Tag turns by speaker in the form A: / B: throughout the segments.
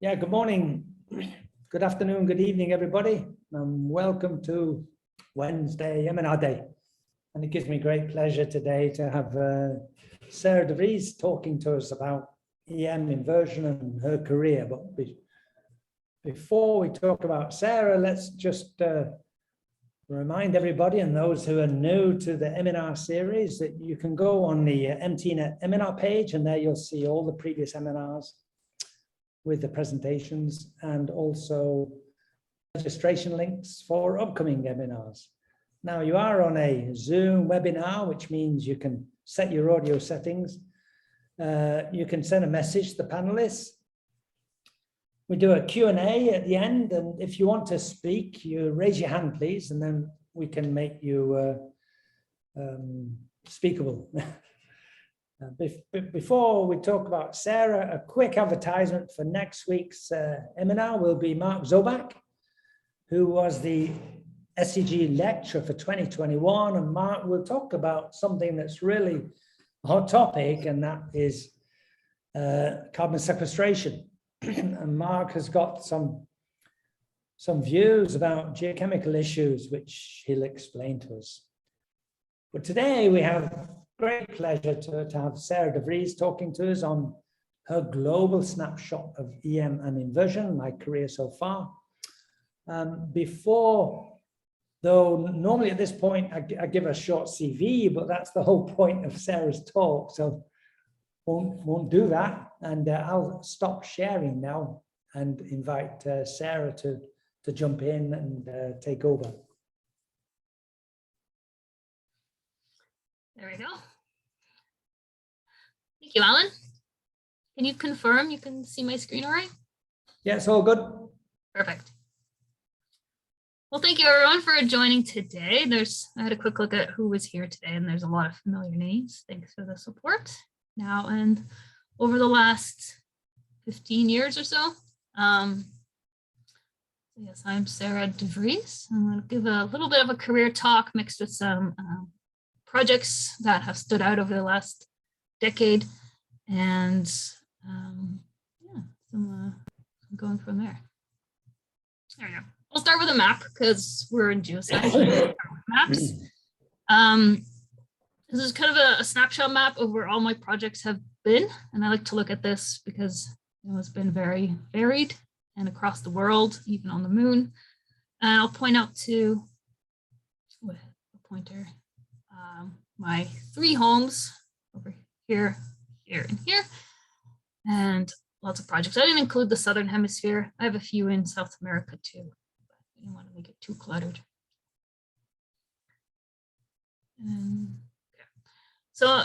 A: Yeah, good morning, good afternoon, good evening, everybody. Welcome to Wednesday, EMinar Day. And it gives me great pleasure today to have Sarah Devriese talking to us about EM inversion and her career. But before we talk about Sarah, let's just remind everybody and those who are new to the EMinar series that you can go on the MTNet EMinar page, and there you'll see all the previous EMinars with the presentations and also registration links for upcoming webinars. Now you are on a Zoom webinar, which means you can set your audio settings. You can send a message to the panelists. We do a Q&A at the end, and if you want to speak, you raise your hand, please, and then we can make you speakable. Before we talk about Sarah, a quick advertisement for next week's EMinar will be Mark Zobak, who was the SCG lecturer for 2021. And Mark will talk about something that's really a hot topic, and that is carbon sequestration. And Mark has got some views about geochemical issues, which he'll explain to us. But today we have great pleasure to have Sarah Devriese talking to us on her global snapshot of EM and inversion, my career so far. Though normally at this point I give a short CV, but that's the whole point of Sarah's talk, so won't do that. And I'll stop sharing now and invite Sarah to jump in and take over.
B: There we go. Thank you, Alan. Can you confirm you can see my screen all right?
A: Yeah, it's all good.
B: Perfect. Well, thank you everyone for joining today. I had a quick look at who was here today, and there's a lot of familiar names. Thanks for the support now and over the last 15 years or so. Yes, I'm Sarah Devriese. I'm going to give a little bit of a career talk mixed with some projects that have stood out over the last decade, and yeah, I'm going from there. There we go. I'll start with a map because we're in geoscience. Maps. This is kind of a snapshot map of where all my projects have been, and I like to look at this because it's been very varied and across the world, even on the moon. And I'll point out to with a pointer my 3 homes over here, here, and here, and lots of projects. I didn't include the Southern Hemisphere. I have a few in South America too, but I didn't want to make it too cluttered. So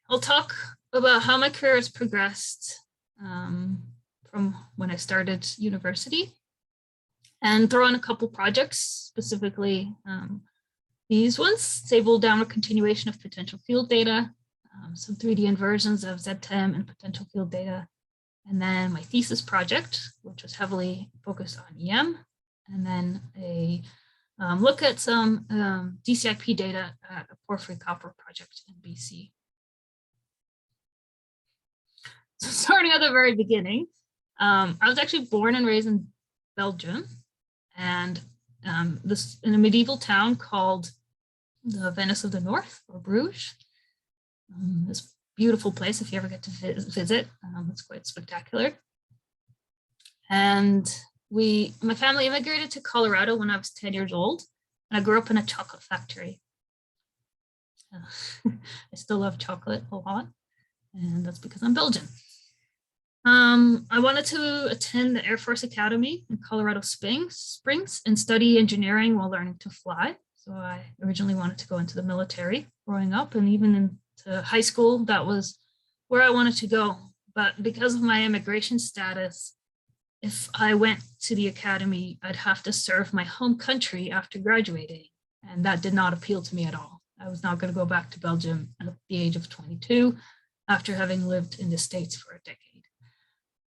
B: I'll talk about how my career has progressed from when I started university, and throw in a couple projects, specifically these ones, stable downward continuation of potential field data, some 3D inversions of ZTEM and potential field data, and then my thesis project, which was heavily focused on EM, and then a look at some DCIP data at a porphyry copper project in BC. So starting at the very beginning, I was actually born and raised in Belgium, and this in a medieval town called the Venice of the North, or Bruges. This beautiful place, if you ever get to visit, it's quite spectacular. And my family immigrated to Colorado when I was 10 years old, and I grew up in a chocolate factory. I still love chocolate a lot, and that's because I'm Belgian. I wanted to attend the Air Force Academy in Colorado Springs and study engineering while learning to fly. So I originally wanted to go into the military growing up, and even into high school, that was where I wanted to go. But because of my immigration status, if I went to the academy, I'd have to serve my home country after graduating, and that did not appeal to me at all. I was not going to go back to Belgium at the age of 22 after having lived in the States for a decade.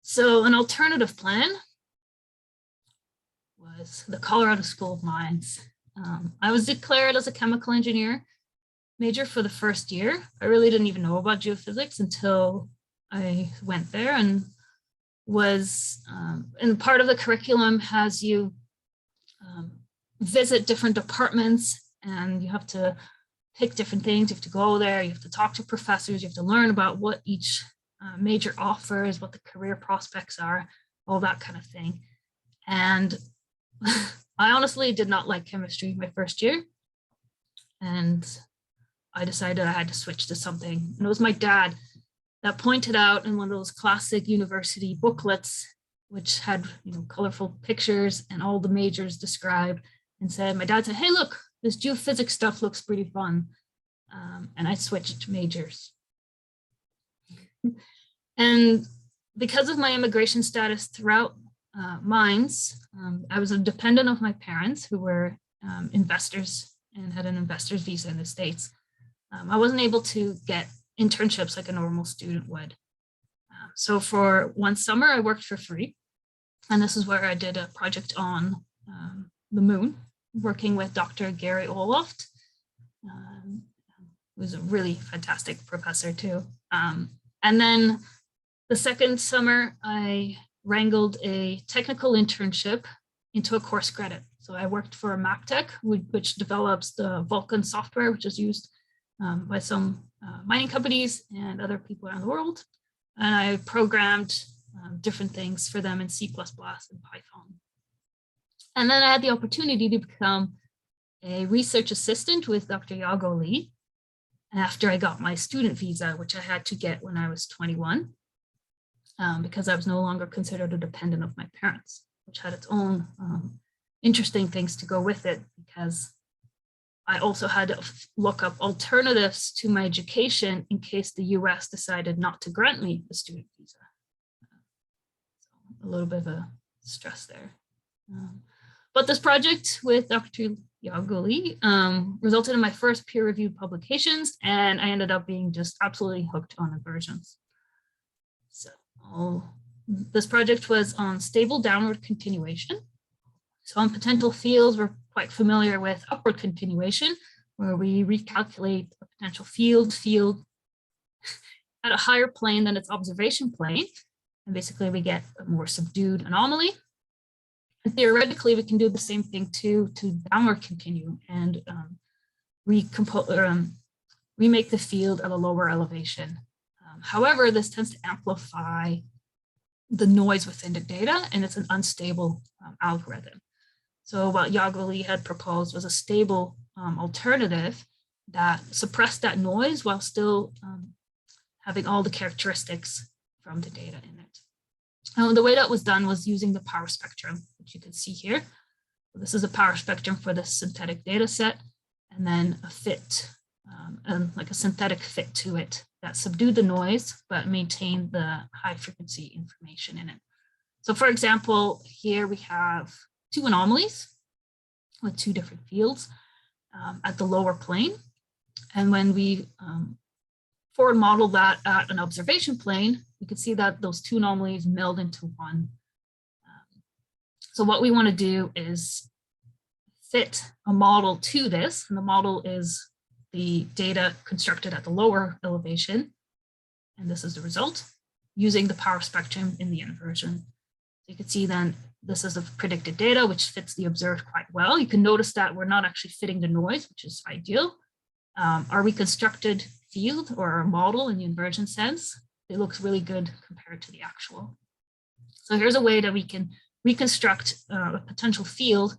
B: So an alternative plan was the Colorado School of Mines. I was declared as a chemical engineer major for the first year. I really didn't even know about geophysics until I went there, and was, and part of the curriculum has you visit different departments, and you have to pick different things. You have to go there, you have to talk to professors, you have to learn about what each major offers, what the career prospects are, all that kind of thing. And I honestly did not like chemistry my first year. And I decided I had to switch to something. And it was my dad that pointed out in one of those classic university booklets, which had, you know, colorful pictures and all the majors described, and said, my dad said, hey, look, this geophysics stuff looks pretty fun. And I switched majors. And because of my immigration status throughout mines, I was a dependent of my parents, who were investors and had an investor's visa in the States. I wasn't able to get internships like a normal student would. So for one summer, I worked for free. And this is where I did a project on the moon, working with Dr. Gary Oloft, who was a really fantastic professor too. And then the second summer, I wrangled a technical internship into a course credit. So I worked for MapTech, which develops the Vulcan software, which is used by some mining companies and other people around the world. And I programmed different things for them in C++ and Python. And then I had the opportunity to become a research assistant with Dr. Yago Lee after I got my student visa, which I had to get when I was 21, because I was no longer considered a dependent of my parents, which had its own interesting things to go with it, because I also had to look up alternatives to my education in case the US decided not to grant me a student visa. So a little bit of a stress there. But this project with Dr. Yago Lee resulted in my first peer-reviewed publications, and I ended up being just absolutely hooked on inversions. So this project was on stable downward continuation. So on potential fields, we're quite familiar with upward continuation, where we recalculate a potential field at a higher plane than its observation plane. And basically we get a more subdued anomaly. And theoretically, we can do the same thing to downward continue and remake the field at a lower elevation. However, this tends to amplify the noise within the data, and it's an unstable algorithm. So what Yago Lee had proposed was a stable alternative that suppressed that noise while still having all the characteristics from the data in it. The way that was done was using the power spectrum, which you can see here. So this is a power spectrum for the synthetic data set, and then a fit, like a synthetic fit to it that subdued the noise, but maintained the high frequency information in it. So for example, here we have two anomalies with two different fields at the lower plane. And when we forward model that at an observation plane, you can see that those two anomalies meld into one. So what we want to do is fit a model to this, and the model is the data constructed at the lower elevation. And this is the result using the power spectrum in the inversion. So you can see then this is the predicted data, which fits the observed quite well. You can notice that we're not actually fitting the noise, which is ideal. Our reconstructed field or our model in the inversion sense, it looks really good compared to the actual. So here's a way that we can reconstruct a potential field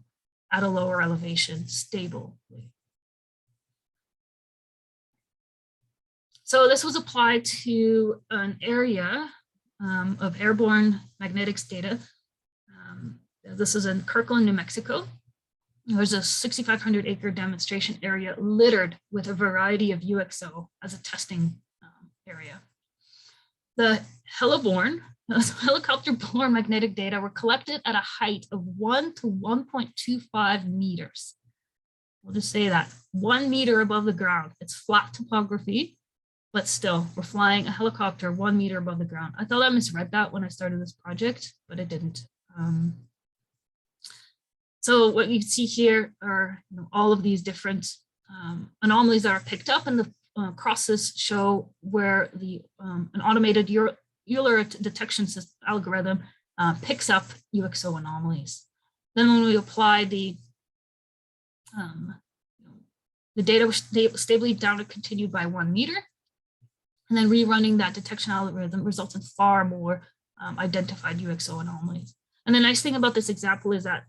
B: at a lower elevation stably. So this was applied to an area of airborne magnetics data. This is in Kirkland, New Mexico. There's a 6,500 acre demonstration area littered with a variety of UXO as a testing area. The helicopter-borne magnetic data were collected at a height of 1 to 1.25 meters. We'll just say that 1 meter above the ground. It's flat topography, but still we're flying a helicopter 1 meter above the ground. I thought I misread that when I started this project, but it didn't. So what you see here are all of these different anomalies that are picked up, and the crosses show where the an automated Euler detection algorithm picks up UXO anomalies. Then when we apply the data was stably down continued by 1 meter, and then rerunning that detection algorithm results in far more identified UXO anomalies. And the nice thing about this example is that,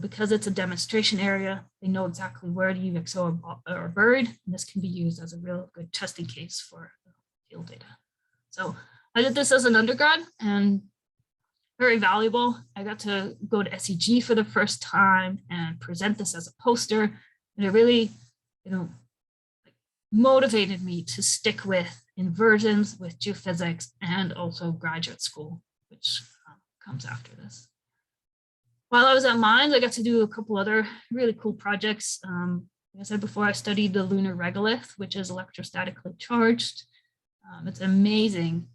B: because it's a demonstration area, they know exactly where the UXO are buried, and this can be used as a real good testing case for field data. So I did this as an undergrad and very valuable. I got to go to SEG for the first time and present this as a poster, and it really, motivated me to stick with inversions, with geophysics, and also graduate school, which comes after this. While I was at Mines, I got to do a couple other really cool projects. Like I said before, I studied the lunar regolith, which is electrostatically charged. It's amazing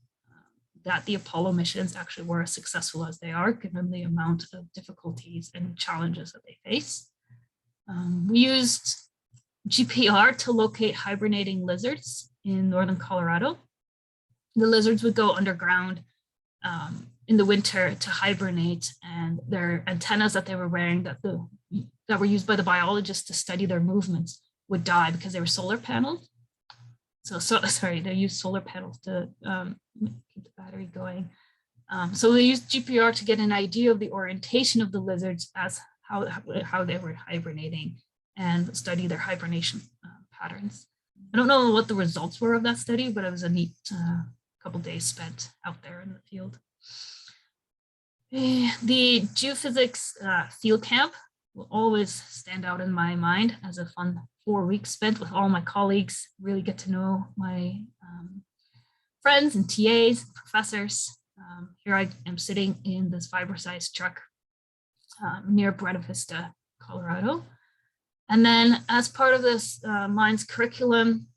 B: that the Apollo missions actually were as successful as they are, given the amount of difficulties and challenges that they face. We used GPR to locate hibernating lizards in northern Colorado. The lizards would go underground in the winter to hibernate, and their antennas that they were wearing that were used by the biologists to study their movements would die because they were solar panels. Sorry, they used solar panels to keep the battery going. So they used GPR to get an idea of the orientation of the lizards as how they were hibernating and study their hibernation patterns. I don't know what the results were of that study, but it was a neat couple days spent out there in the field. The geophysics field camp will always stand out in my mind as a fun 4 weeks spent with all my colleagues, really get to know my friends and TAs, and professors. Here I am sitting in this fiber-sized truck near Buena Vista, Colorado. And then as part of this Mines curriculum,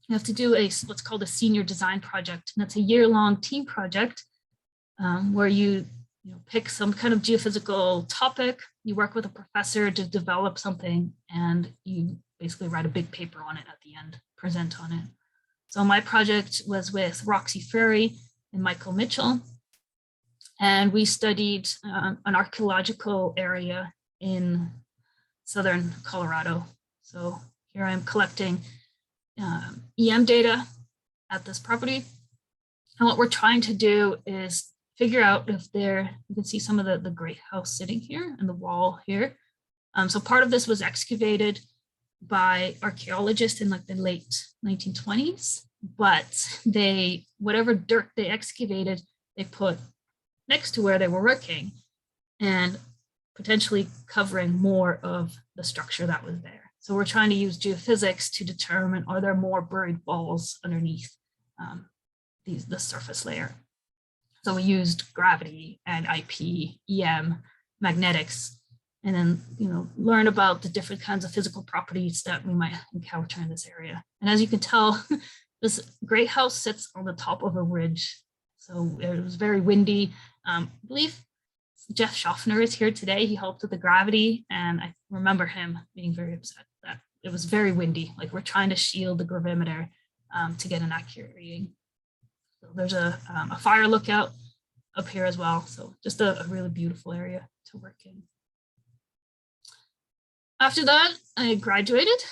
B: you have to do what's called a senior design project. And that's a year-long team project where you pick some kind of geophysical topic, you work with a professor to develop something, and you basically write a big paper on it at the end, present on it. So my project was with Roxy Ferry and Michael Mitchell, and we studied an archaeological area in southern Colorado. So here I am collecting EM data at this property. And what we're trying to do is figure out if you can see some of the great house sitting here and the wall here. So part of this was excavated by archaeologists in like the late 1920s, but whatever dirt they excavated, they put next to where they were working and potentially covering more of the structure that was there. So we're trying to use geophysics to determine, are there more buried balls underneath the surface layer? So we used gravity and IP, EM, magnetics, and then learn about the different kinds of physical properties that we might encounter in this area. And as you can tell, this great house sits on the top of a ridge. So it was very windy. I believe Jeff Schaffner is here today. He helped with the gravity, and I remember him being very upset that it was very windy. Like, we're trying to shield the gravimeter to get an accurate reading. So there's a fire lookout up here as well. So just a really beautiful area to work in. After that, I graduated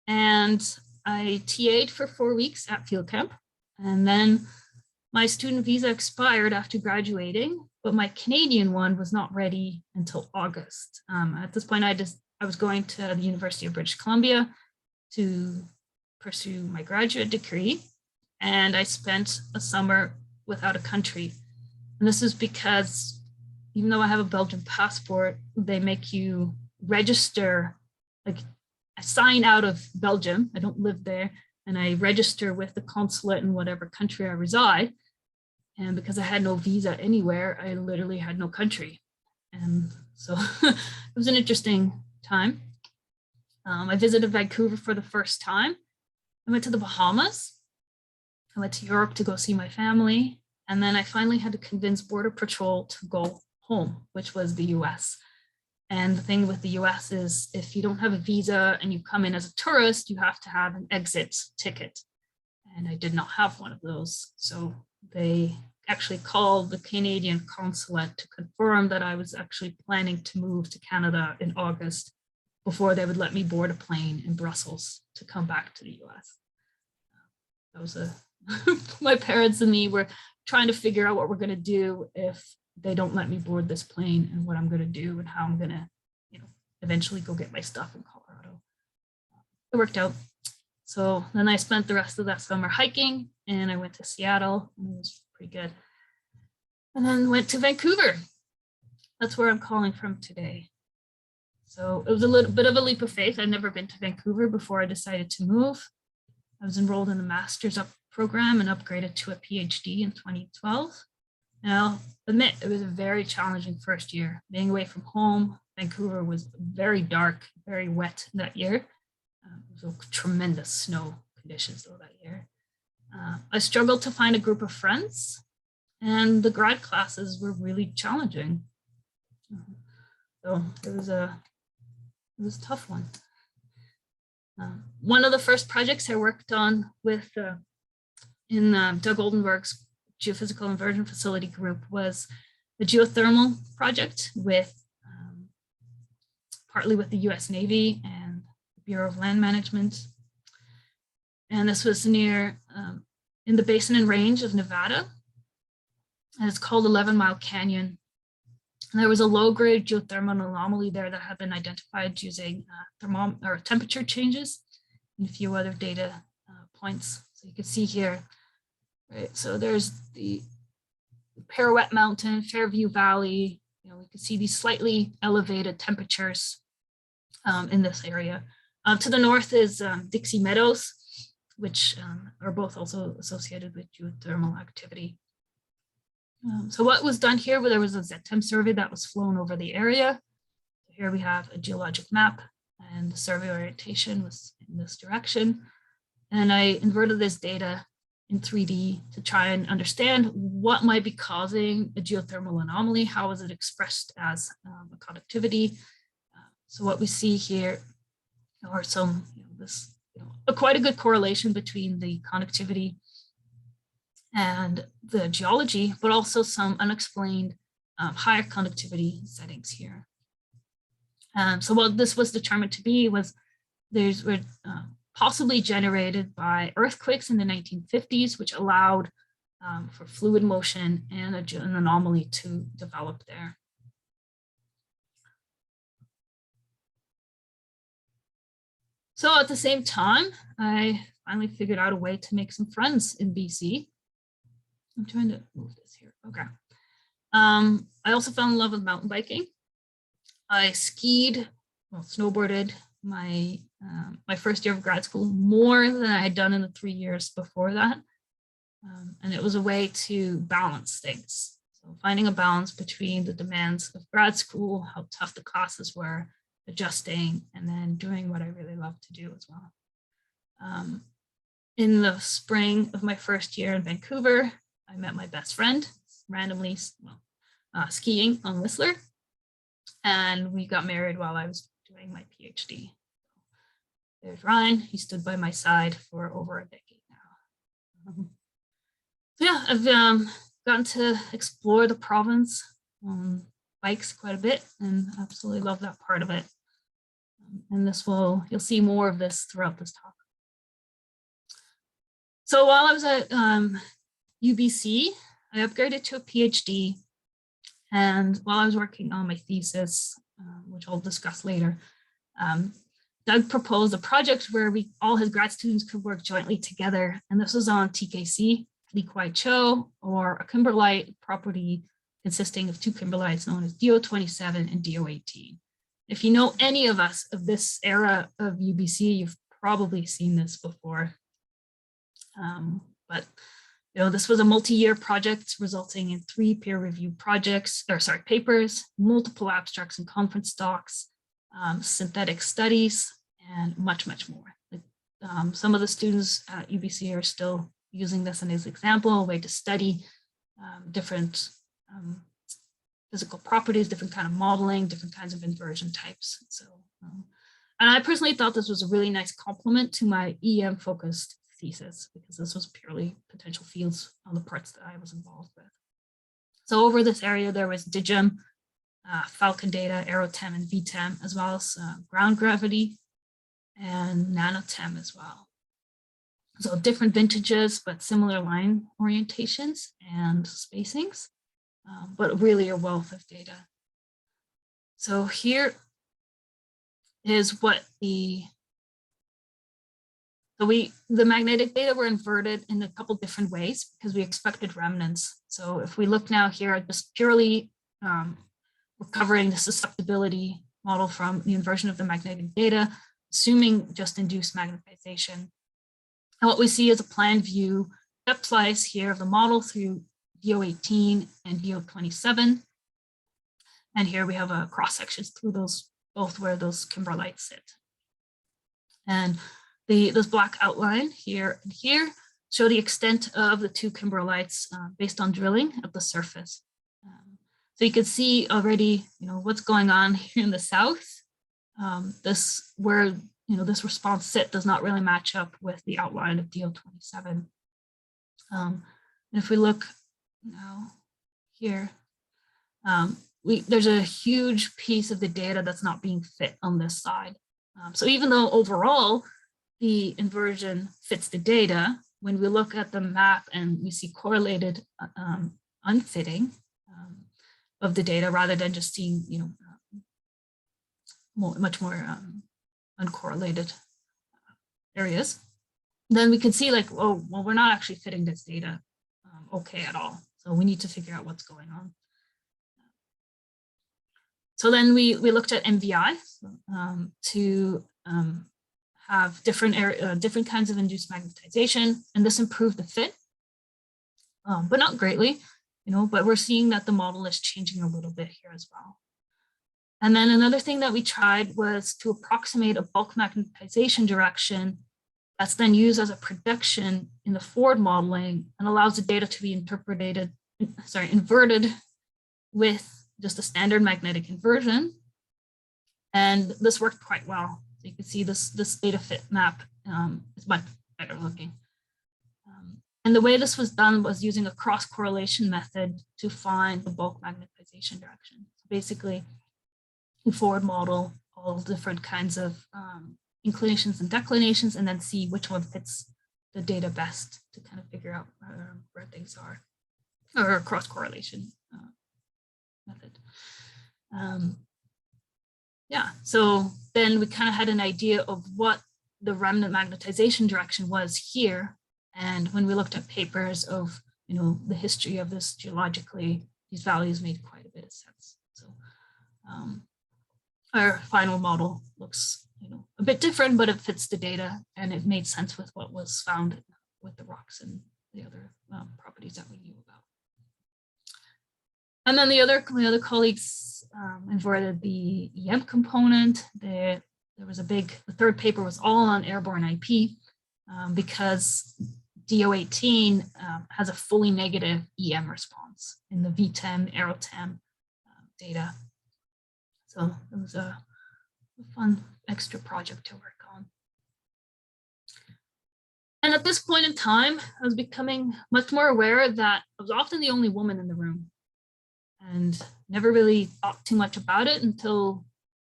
B: and I TA'd for 4 weeks at field camp. And then my student visa expired after graduating, but my Canadian one was not ready until August. At this point, I was going to the University of British Columbia to pursue my graduate degree. And I spent a summer without a country. And this is because even though I have a Belgian passport, they make you register, like I sign out of Belgium, I don't live there, and I register with the consulate in whatever country I reside. And because I had no visa anywhere, I literally had no country. And so it was an interesting time. I visited Vancouver for the first time. I went to the Bahamas. I went to Europe to go see my family. And then I finally had to convince Border Patrol to go home, which was the US. And the thing with the US is if you don't have a visa and you come in as a tourist, you have to have an exit ticket. And I did not have one of those. So they actually called the Canadian consulate to confirm that I was actually planning to move to Canada in August before they would let me board a plane in Brussels to come back to the US. That was my parents and me were trying to figure out what we're going to do if they don't let me board this plane, and what I'm going to do and how I'm going to, eventually go get my stuff in Colorado. It worked out. So then I spent the rest of that summer hiking, and I went to Seattle, and it was pretty good. And then went to Vancouver. That's where I'm calling from today. So it was a little bit of a leap of faith. I'd never been to Vancouver before I decided to move. I was enrolled in the master's program and upgraded to a PhD in 2012. And I'll admit it was a very challenging first year. Being away from home, Vancouver was very dark, very wet that year. It was tremendous snow conditions though that year. I struggled to find a group of friends, and the grad classes were really challenging. So it was a tough one. One of the first projects I worked on with in Doug Oldenburg's geophysical inversion facility group was the geothermal project with partly with the US Navy and the Bureau of Land Management. And this was near in the Basin and Range of Nevada. And it's called 11 Mile Canyon. And there was a low-grade geothermal anomaly there that had been identified using temperature changes and a few other data points. So you can see here, right? So there's the Pirouette Mountain, Fairview Valley. We can see these slightly elevated temperatures in this area. To the north is Dixie Meadows, which are both also associated with geothermal activity. So what was done here, there was a ZTEM survey that was flown over the area. Here we have a geologic map, and the survey orientation was in this direction. And I inverted this data in 3D to try and understand what might be causing a geothermal anomaly. How is it expressed as a conductivity? So what we see here are some, quite a good correlation between the conductivity and the geology, but also some unexplained higher conductivity settings here. So what this was determined to be was these were possibly generated by earthquakes in the 1950s, which allowed for fluid motion and an anomaly to develop there. So at the same time, I finally figured out a way to make some friends in BC. I'm trying to move this here. Okay. I also fell in love with mountain biking. I skied, snowboarded my first year of grad school more than I had done in the 3 years before that. And it was a way to balance things. So finding a balance between the demands of grad school, how tough the classes were, adjusting, and then doing what I really love to do as well. In the spring of my first year in Vancouver, I met my best friend randomly skiing on Whistler, and we got married while I was doing my PhD. There's Ryan. He stood by my side for over a decade now. So yeah, I've gotten to explore the province on bikes quite a bit, and absolutely love that part of it. And you'll see more of this throughout this talk. So while I was at UBC, I upgraded to a PhD. And while I was working on my thesis, which I'll discuss later, Doug proposed a project where all his grad students could work jointly together. And this was on TKC, Leak-Wide Cho, or a kimberlite property consisting of two kimberlites known as DO27 and DO18. If you know any of us of this era of UBC, you've probably seen this before. But this was a multi-year project resulting in 3 peer-reviewed papers, multiple abstracts and conference talks, synthetic studies, and much, much more. Some of the students at UBC are still using this as an example, a way to study different physical properties, different kind of modeling, different kinds of inversion types. So, and I personally thought this was a really nice complement to my EM-focused thesis, because this was purely potential fields on the parts that I was involved with. So over this area, there was DIGIM, Falcon data, AeroTem, and VTEM, as well as ground gravity and NanoTem as well. So different vintages, but similar line orientations and spacings, but really a wealth of data. So here is what the magnetic data were inverted in a couple different ways because we expected remnants. So if we look now here at just purely recovering the susceptibility model from the inversion of the magnetic data, assuming just induced magnetization. And what we see is a plan view depth slice here of the model through DO18 and DO27. And here we have a cross sections through those, both where those kimberlites sit. And this black outline here and here show the extent of the two kimberlites based on drilling at the surface. So you can see already, what's going on here in the south. This where this response sit does not really match up with the outline of DO27. And if we look now here, there's a huge piece of the data that's not being fit on this side. So even though overall the inversion fits the data, when we look at the map and we see correlated unfitting of the data rather than just seeing, much more uncorrelated areas, then we can see like, oh, well, we're not actually fitting this data okay at all. So we need to figure out what's going on. So then we looked at MVI to have different kinds of induced magnetization, and this improved the fit, but not greatly, but we're seeing that the model is changing a little bit here as well. And then another thing that we tried was to approximate a bulk magnetization direction that's then used as a prediction in the forward modeling and allows the data to be inverted with just a standard magnetic inversion. And this worked quite well. So you can see this data fit map is much better looking. And the way this was done was using a cross correlation method to find the bulk magnetization direction. So basically, we forward model all different kinds of inclinations and declinations, and then see which one fits the data best to kind of figure out where things are, or a cross correlation method. Yeah, so then we kind of had an idea of what the remnant magnetization direction was here. And when we looked at papers of, the history of this geologically, these values made quite a bit of sense. So our final model looks, a bit different, but it fits the data and it made sense with what was found with the rocks and the other properties that we knew about. And then my other colleagues inverted the EM component. There was the third paper was all on airborne IP because DO18 has a fully negative EM response in the VTEM, AeroTem data. So it was a fun extra project to work on. And at this point in time, I was becoming much more aware that I was often the only woman in the room and never really thought too much about it until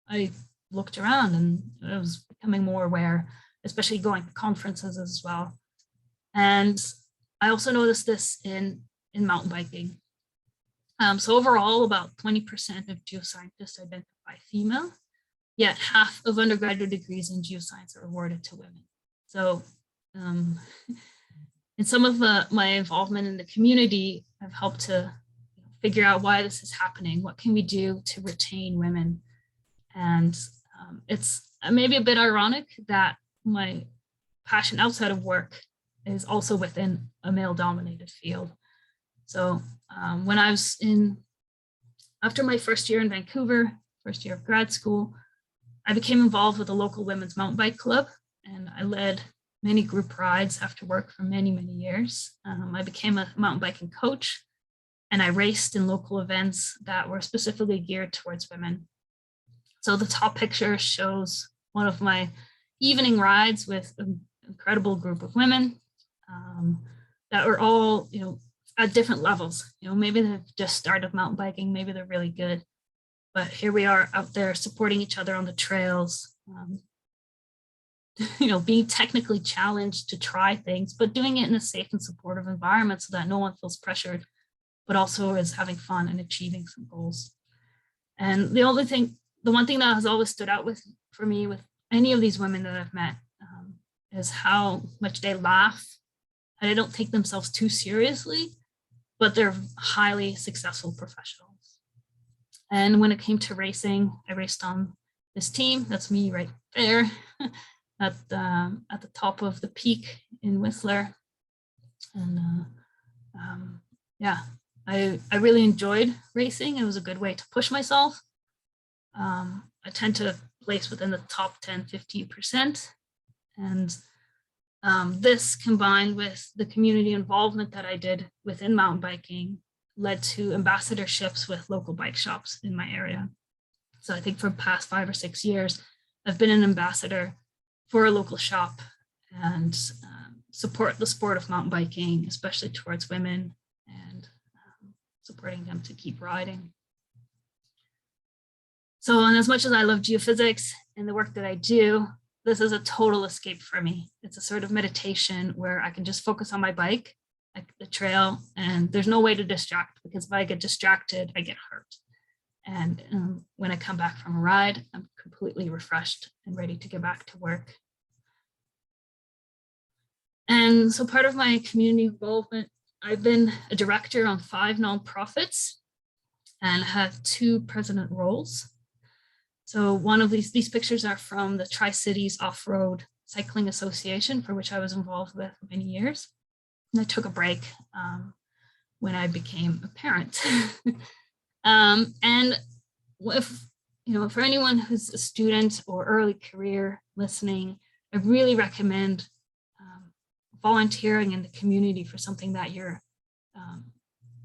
B: I looked around, and I was becoming more aware, especially going to conferences as well. And I also noticed this in mountain biking. So overall, about 20% of geoscientists identify female, yet half of undergraduate degrees in geoscience are awarded to women. So in some of my involvement in the community, I've helped to figure out why this is happening. What can we do to retain women? And it's maybe a bit ironic that my passion outside of work is also within a male-dominated field. So when I was after my first year in Vancouver, first year of grad school, I became involved with a local women's mountain bike club, and I led many group rides after work for many, many years. I became a mountain biking coach, and I raced in local events that were specifically geared towards women. So the top picture shows one of my evening rides with an incredible group of women. that are all, at different levels. Maybe they've just started mountain biking, maybe they're really good, but here we are out there supporting each other on the trails, being technically challenged to try things, but doing it in a safe and supportive environment so that no one feels pressured, but also is having fun and achieving some goals. And the one thing that has always stood out for me with any of these women that I've met is how much they laugh, and they don't take themselves too seriously, but they're highly successful professionals. And when it came to racing, I raced on this team. That's me right there at the top of the peak in Whistler. And yeah, I really enjoyed racing. It was a good way to push myself. I tend to place within the top 10, 15%. And this combined with the community involvement that I did within mountain biking led to ambassadorships with local bike shops in my area. So I think for the past 5 or 6 years, I've been an ambassador for a local shop and support the sport of mountain biking, especially towards women, and supporting them to keep riding. So, and as much as I love geophysics and the work that I do, this is a total escape for me. It's a sort of meditation where I can just focus on my bike, like the trail, and there's no way to distract, because if I get distracted, I get hurt. And when I come back from a ride, I'm completely refreshed and ready to get back to work. And so part of my community involvement, I've been a director on 5 nonprofits and have 2 president roles. So one of these pictures are from the Tri-Cities Off-Road Cycling Association, for which I was involved with for many years. And I took a break when I became a parent. And if, for anyone who's a student or early career listening, I really recommend volunteering in the community for something that you're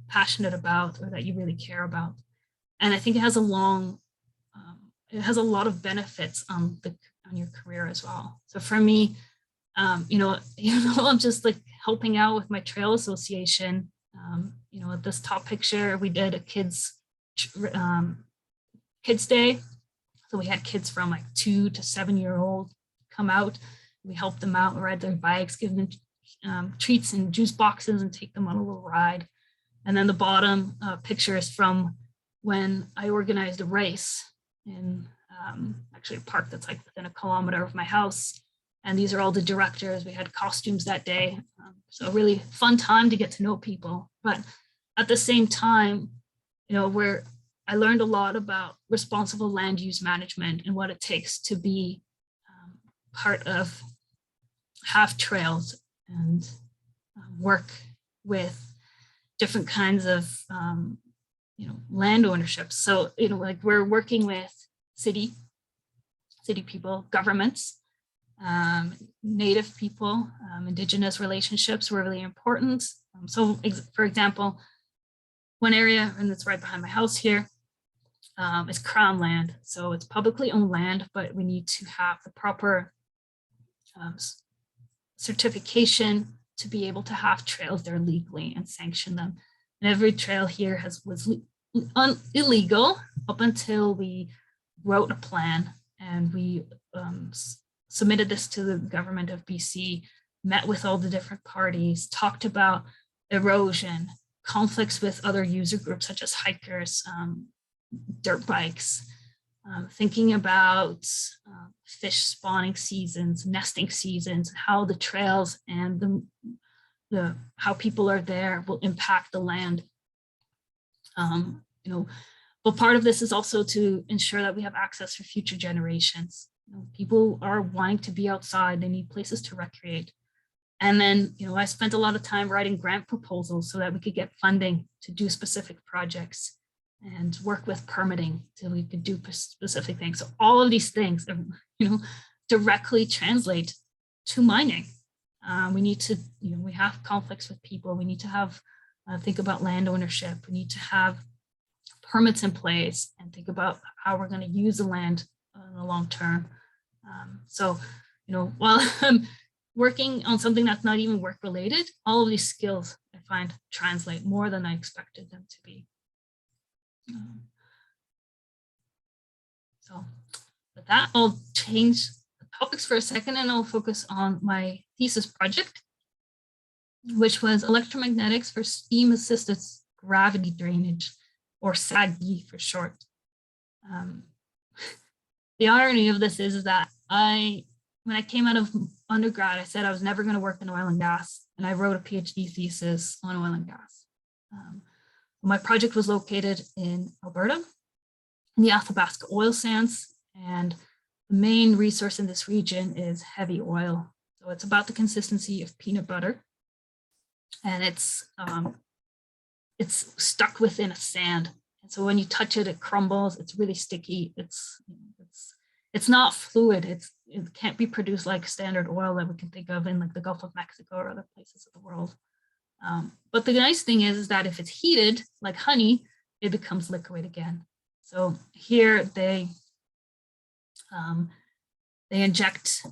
B: passionate about or that you really care about. And I think it has a lot of benefits on your career as well. So for me, I'm just like helping out with my trail association. At this top picture, we did a kids day. So we had kids from like 2 to 7-year-old come out. We helped them out, ride their bikes, give them treats and juice boxes and take them on a little ride. And then the bottom picture is from when I organized a race in actually a park that's like within 1 kilometer of my house. And these are all the directors. We had costumes that day. So a really fun time to get to know people. But at the same time, where I learned a lot about responsible land use management and what it takes to be part of half trails and work with different kinds of land ownership. So like we're working with city people, governments, Native people, Indigenous relationships were really important. So for example, one area, and it's right behind my house here, is Crown land. So it's publicly owned land, but we need to have the proper certification to be able to have trails there legally and sanction them. And every trail here was illegal up until we wrote a plan, and we submitted this to the government of BC, met with all the different parties, talked about erosion, conflicts with other user groups such as hikers, dirt bikes, thinking about fish spawning seasons, nesting seasons, how the trails and how people are there will impact the land. But part of this is also to ensure that we have access for future generations. People are wanting to be outside, they need places to recreate. And then, I spent a lot of time writing grant proposals so that we could get funding to do specific projects and work with permitting so we could do specific things. So all of these things, directly translate to mining. We need to, we have conflicts with people. We need to have, think about land ownership. We need to have permits in place and think about how we're going to use the land in the long term. So, while I'm working on something that's not even work related, all of these skills I find translate more than I expected them to be. So with that, I'll change the topics for a second and I'll focus on my thesis project, which was electromagnetics for steam assisted gravity drainage, or SAGD for short. The irony of this is that when I came out of undergrad, I said I was never going to work in oil and gas, and I wrote a PhD thesis on oil and gas. My project was located in Alberta, in the Athabasca oil sands, and the main resource in this region is heavy oil. So it's about the consistency of peanut butter, and it's stuck within a sand. And so when you touch it, it crumbles. It's really sticky. It's not fluid. It can't be produced like standard oil that we can think of in like the Gulf of Mexico or other places of the world. But the nice thing is that if it's heated like honey, it becomes liquid again. So here they inject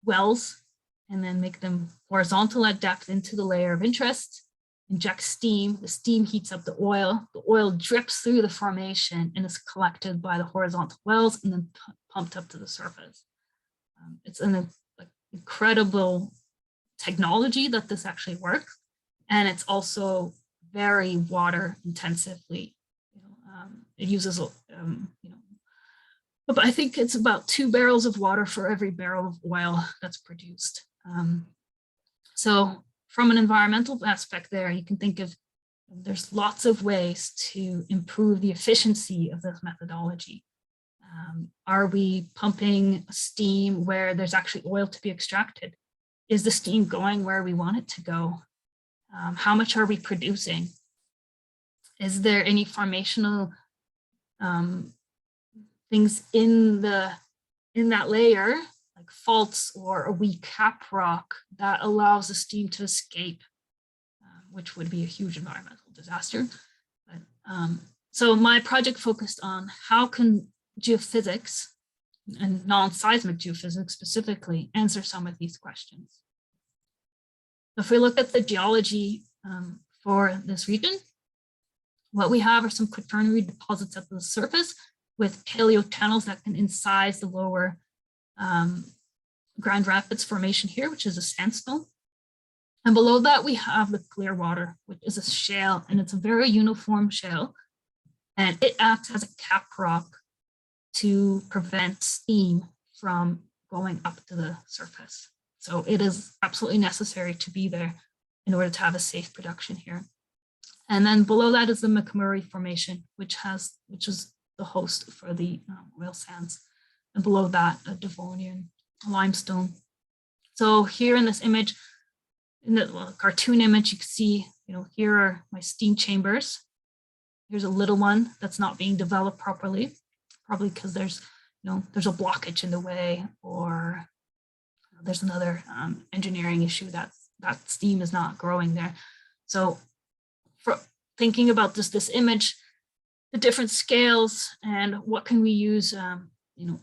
B: wells and then make them horizontal at depth into the layer of interest, inject steam, the steam heats up the oil drips through the formation and is collected by the horizontal wells and then pumped up to the surface. It's an incredible technology that this actually works, and it's also very water intensively. It uses, but I think it's about 2 barrels of water for every barrel of oil that's produced. So from an environmental aspect there, you can think of, there's lots of ways to improve the efficiency of this methodology. Are we pumping steam where there's actually oil to be extracted? Is the steam going where we want it to go? How much are we producing? Is there any formational things in that layer, like faults or a weak cap rock that allows the steam to escape, which would be a huge environmental disaster. But, so my project focused on how can geophysics and non-seismic geophysics specifically answer some of these questions. So if we look at the geology for this region, what we have are some quaternary deposits at the surface with paleochannels that can incise the lower Grand Rapids Formation here, which is a sandstone. And below that, we have the Clearwater, which is a shale, and it's a very uniform shale. And it acts as a cap rock to prevent steam from going up to the surface. So it is absolutely necessary to be there in order to have a safe production here. And then below that is the McMurray Formation, which is the host for the oil sands. And below that, a Devonian limestone. So here in this image, in the cartoon image, you can see, here are my steam chambers. Here's a little one that's not being developed properly, probably because there's a blockage in the way, or there's another engineering issue that steam is not growing there. So for thinking about this image, the different scales and what can we use,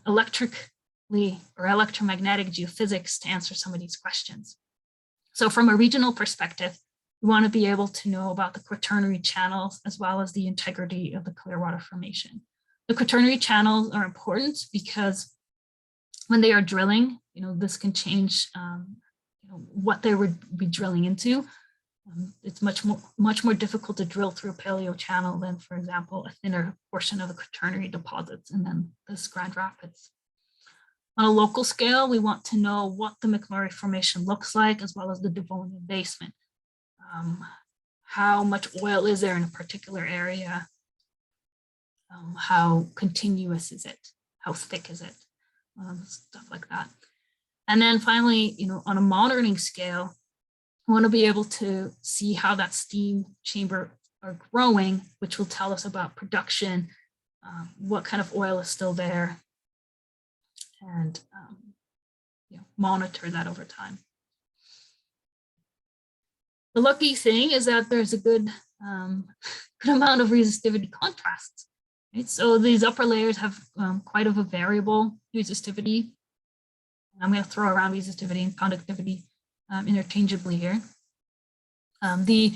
B: electrically or electromagnetic geophysics to answer some of these questions. So from a regional perspective, we want to be able to know about the quaternary channels as well as the integrity of the Clearwater Formation. The quaternary channels are important because when they are drilling, this can change what they would be drilling into. It's much more difficult to drill through a paleo channel than, for example, a thinner portion of the quaternary deposits and then this Grand Rapids. On a local scale, we want to know what the McMurray Formation looks like, as well as the Devonian basement. How much oil is there in a particular area? How continuous is it? How thick is it? Stuff like that. And then finally, on a monitoring scale, we want to be able to see how that steam chamber are growing, which will tell us about production, what kind of oil is still there, and monitor that over time. The lucky thing is that there's a good amount of resistivity contrasts. Right? So these upper layers have quite of a variable resistivity. I'm going to throw around resistivity and conductivity interchangeably here. The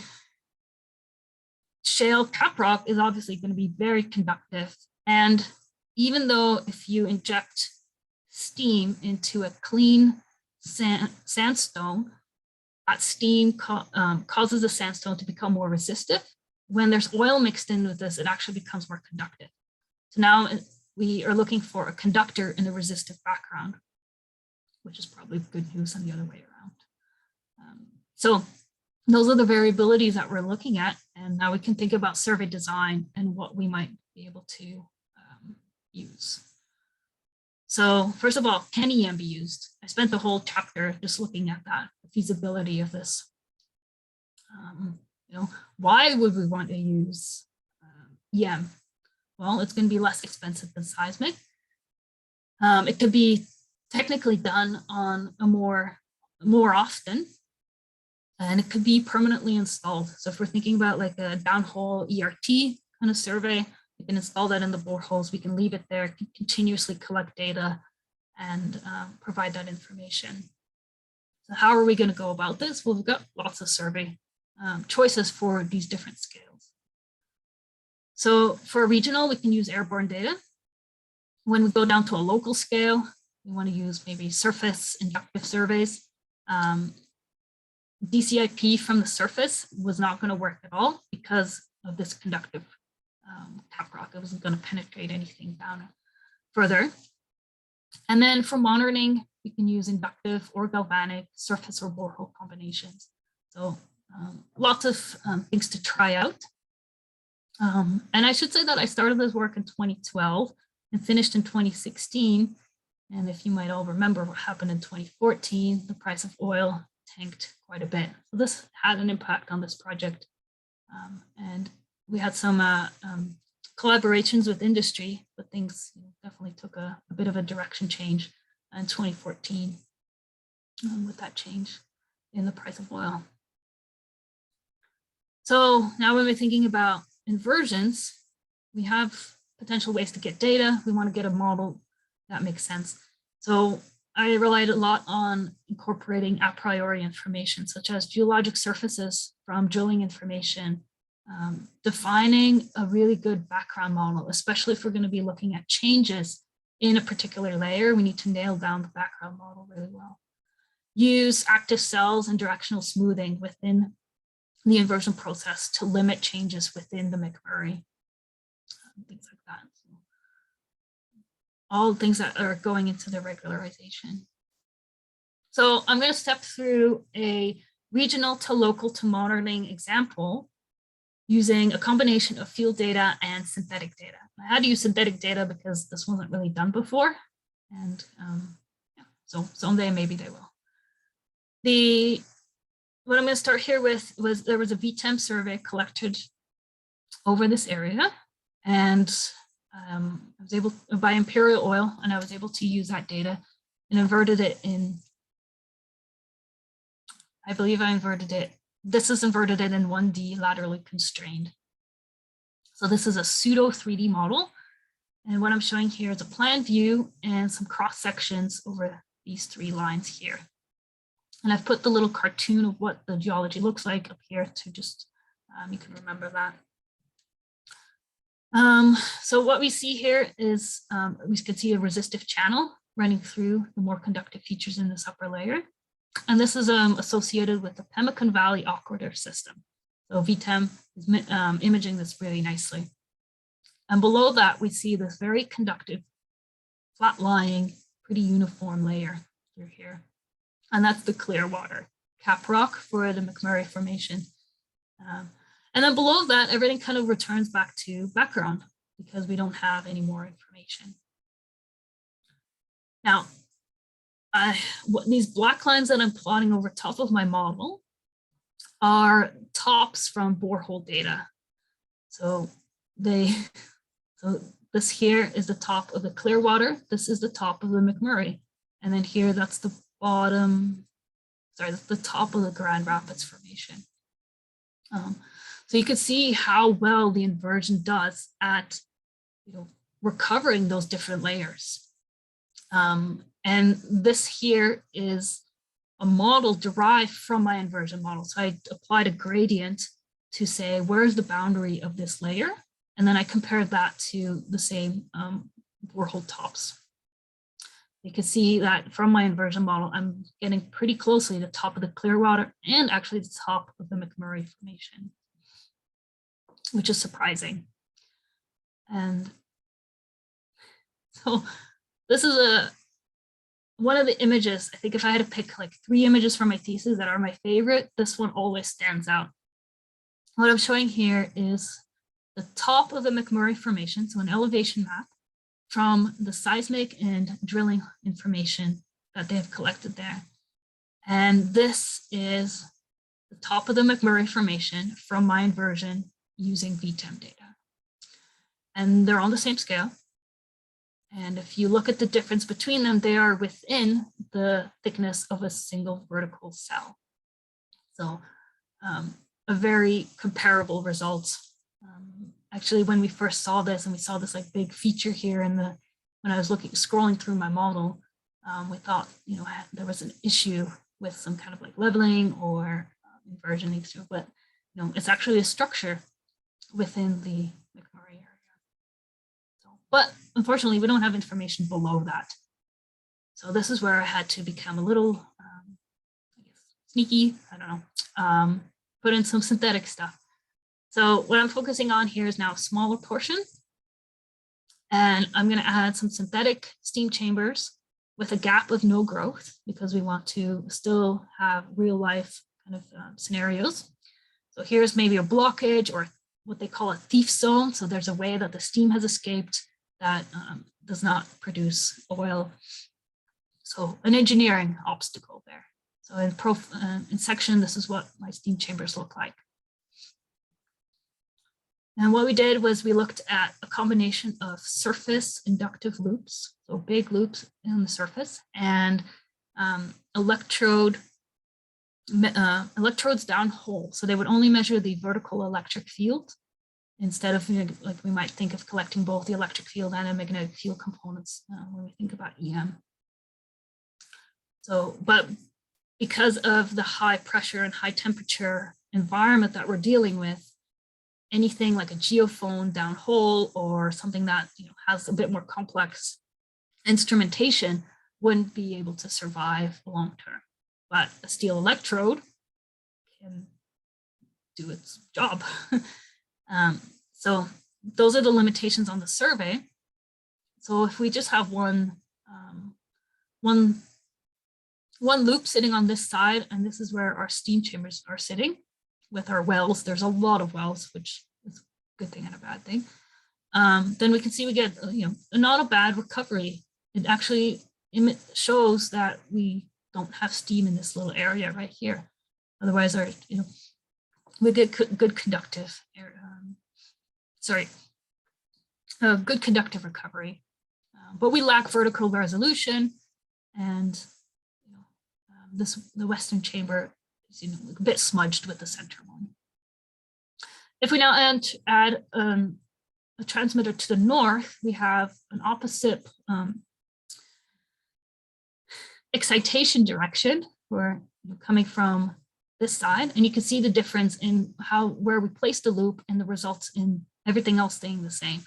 B: shale caprock is obviously going to be very conductive. And even though if you inject steam into a clean sandstone, that steam causes the sandstone to become more resistive. When there's oil mixed in with this, it actually becomes more conductive. So now we are looking for a conductor in a resistive background, which is probably good news on the other way around. So those are the variabilities that we're looking at. And now we can think about survey design and what we might be able to use. So first of all, can EM be used? I spent the whole chapter just looking at that, the feasibility of this. Why would we want to use EM? Well, it's going to be less expensive than seismic. It could be technically done on a more often, and it could be permanently installed. So if we're thinking about like a downhole ERT kind of survey, we can install that in the boreholes. We can leave it there, continuously collect data, and provide that information. So how are we going to go about this? Well, we've got lots of survey choices for these different scales. So for a regional, we can use airborne data. When we go down to a local scale, we want to use maybe surface inductive surveys. DCIP from the surface was not going to work at all because of this conductive caprock. It wasn't going to penetrate anything down further. And then for monitoring, we can use inductive or galvanic surface or borehole combinations. So lots of things to try out. And I should say that I started this work in 2012 and finished in 2016. And if you might all remember what happened in 2014, the price of oil tanked quite a bit. So this had an impact on this project. And we had some collaborations with industry, but things definitely took a bit of a direction change in 2014 with that change in the price of oil. So now when we're thinking about inversions, we have potential ways to get data. We want to get a model that makes sense. So I relied a lot on incorporating a priori information, such as geologic surfaces from drilling information, defining a really good background model, especially if we're going to be looking at changes in a particular layer. We need to nail down the background model really well. Use active cells and directional smoothing within the inversion process to limit changes within the McMurray, things like that. So all things that are going into the regularization. So I'm going to step through a regional to local to monitoring example using a combination of field data and synthetic data. I had to use synthetic data because this wasn't really done before. And yeah, so someday maybe they will. What I'm going to start here with was there was a VTEM survey collected over this area, and I was able to buy Imperial Oil, and I was able to use that data and inverted it in, I believe I inverted it. This is inverted it in 1D laterally constrained. So this is a pseudo 3D model. And what I'm showing here is a plan view and some cross sections over these three lines here. And I've put the little cartoon of what the geology looks like up here to just, you can remember that. So what we see here is we can see a resistive channel running through the more conductive features in this upper layer. And this is associated with the Pemmican Valley Aquator system. So VTEM is imaging this really nicely. And below that, we see this very conductive, flat-lying, pretty uniform layer through here. And that's the Clearwater caprock for the McMurray Formation. And then below that, everything kind of returns back to background because we don't have any more information. Now, these black lines that I'm plotting over top of my model are tops from borehole data. So this here is the top of the Clearwater. This is the top of the McMurray. And then here, that's the bottom, sorry, that's the top of the Grand Rapids Formation. So you can see how well the inversion does at recovering those different layers. And this here is a model derived from my inversion model. So I applied a gradient to say, where's the boundary of this layer? And then I compared that to the same borehole tops. You can see that from my inversion model, I'm getting pretty closely to the top of the Clearwater and actually the top of the McMurray Formation, which is surprising. And so this is one of the images. I think if I had to pick like 3 images from my thesis that are my favorite, this one always stands out. What I'm showing here is the top of the McMurray Formation, so an elevation map from the seismic and drilling information that they have collected there. And this is the top of the McMurray Formation from my inversion using VTEM data. And they're on the same scale. And if you look at the difference between them, they are within the thickness of a single vertical cell. So a very comparable results. Actually, when we first saw this and we saw this like big feature here in the, when I was scrolling through my model, we thought, you know, there was an issue with some kind of like leveling or inversion issue, but you know, it's actually a structure within the McMurray area. So, but unfortunately, we don't have information below that. So this is where I had to become a little, I guess, sneaky, I don't know, put in some synthetic stuff. So what I'm focusing on here is now a smaller portion. And I'm going to add some synthetic steam chambers with a gap of no growth because we want to still have real life kind of scenarios. So here's maybe a blockage or what they call a thief zone. So there's a way that the steam has escaped that does not produce oil. So an engineering obstacle there. So in section, this is what my steam chambers look like. And what we did was we looked at a combination of surface inductive loops, so big loops in the surface, and electrodes downhole. So they would only measure the vertical electric field instead of, you know, like we might think of collecting both the electric field and the magnetic field components when we think about EM. So, but because of the high pressure and high temperature environment that we're dealing with, anything like a geophone downhole or something that, you know, has a bit more complex instrumentation wouldn't be able to survive long term. But a steel electrode can do its job. So those are the limitations on the survey. So if we just have one loop sitting on this side, and this is where our steam chambers are sitting with our wells, there's a lot of wells, which is a good thing and a bad thing. Then we can see we get, you know, not a bad recovery. It actually shows that we don't have steam in this little area right here. Otherwise, our, you know, we get good conductive good conductive recovery, but we lack vertical resolution, and you know, the western chamber is, you know, a bit smudged with the center one. If we now add a transmitter to the north, we have an opposite excitation direction. We're coming from this side, and you can see the difference in where we place the loop and the results in everything else staying the same.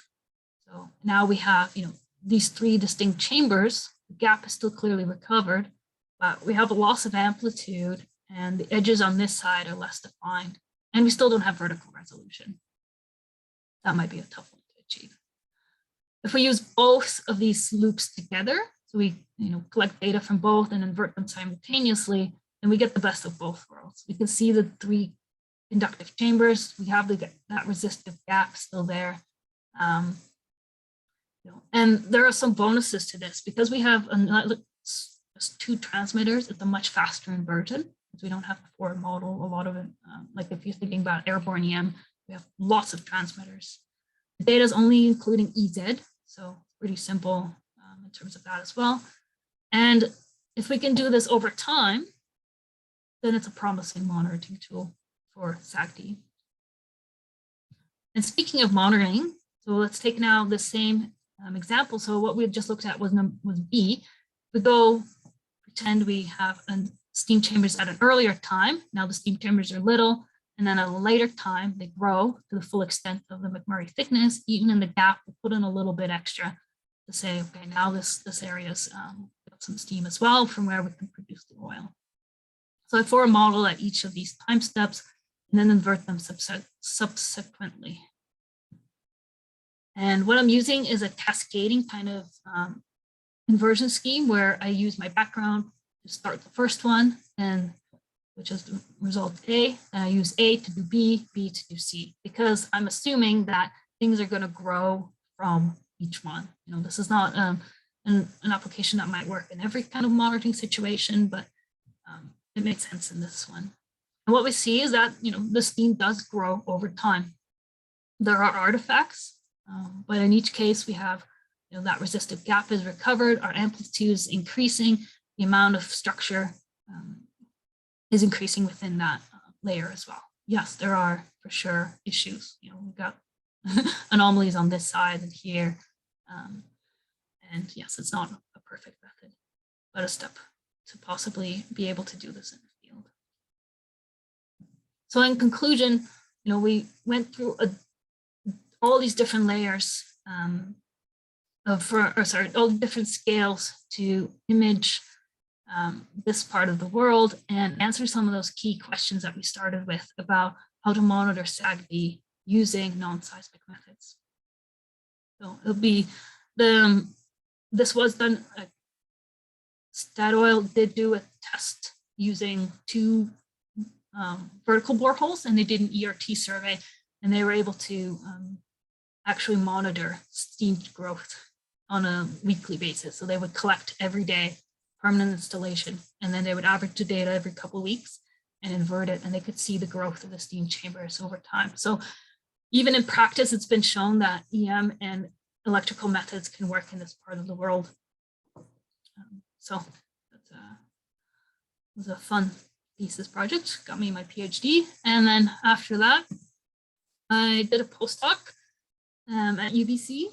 B: So now we have, you know, these 3 distinct chambers. The gap is still clearly recovered, but we have a loss of amplitude, and the edges on this side are less defined, and we still don't have vertical resolution. That might be a tough one to achieve. If we use both of these loops together, so we, you know, collect data from both and invert them simultaneously, then we get the best of both worlds. We can see the 3 inductive chambers. We have that resistive gap still there. You know, and there are some bonuses to this because we have 2 transmitters. It's a much faster inversion because we don't have the forward model. A lot of it, like if you're thinking about airborne EM, we have lots of transmitters. The data is only including EZ, so pretty simple in terms of that as well. And if we can do this over time, then it's a promising monitoring tool for SAGD. And speaking of monitoring, so let's take now the same example. So what we just looked at was B. We go pretend we have a steam chambers at an earlier time. Now the steam chambers are little, and then at a later time, they grow to the full extent of the McMurray thickness. Even in the gap, we put in a little bit extra to say, okay, now this area's got some steam as well from where we can produce the oil. So I for a model at each of these time steps and then invert them subsequently. And what I'm using is a cascading kind of inversion scheme where I use my background to start the first one, and which is the result A, and I use A to do B, B to do C, because I'm assuming that things are going to grow from each one. You know, this is not an application that might work in every kind of monitoring situation, but it makes sense in this one. And what we see is that, you know, the steam does grow over time. There are artifacts, but in each case we have, you know, that resistive gap is recovered, our amplitude is increasing, the amount of structure is increasing within that layer as well. Yes, there are for sure issues. You know, we've got anomalies on this side and here. And yes, it's not a perfect method, but a step to possibly be able to do this in the field. So in conclusion, you know, we went through all these different layers all the different scales to image this part of the world and answer some of those key questions that we started with about how to monitor SAGD using non-seismic methods. So it'll be this was done. Statoil did do a test using 2 vertical boreholes, and they did an ERT survey, and they were able to actually monitor steam growth on a weekly basis. So they would collect every day permanent installation, and then they would average the data every couple of weeks and invert it, and they could see the growth of the steam chambers over time. So even in practice, it's been shown that EM and electrical methods can work in this part of the world. So that was a fun thesis project, got me my PhD. And then after that, I did a postdoc at UBC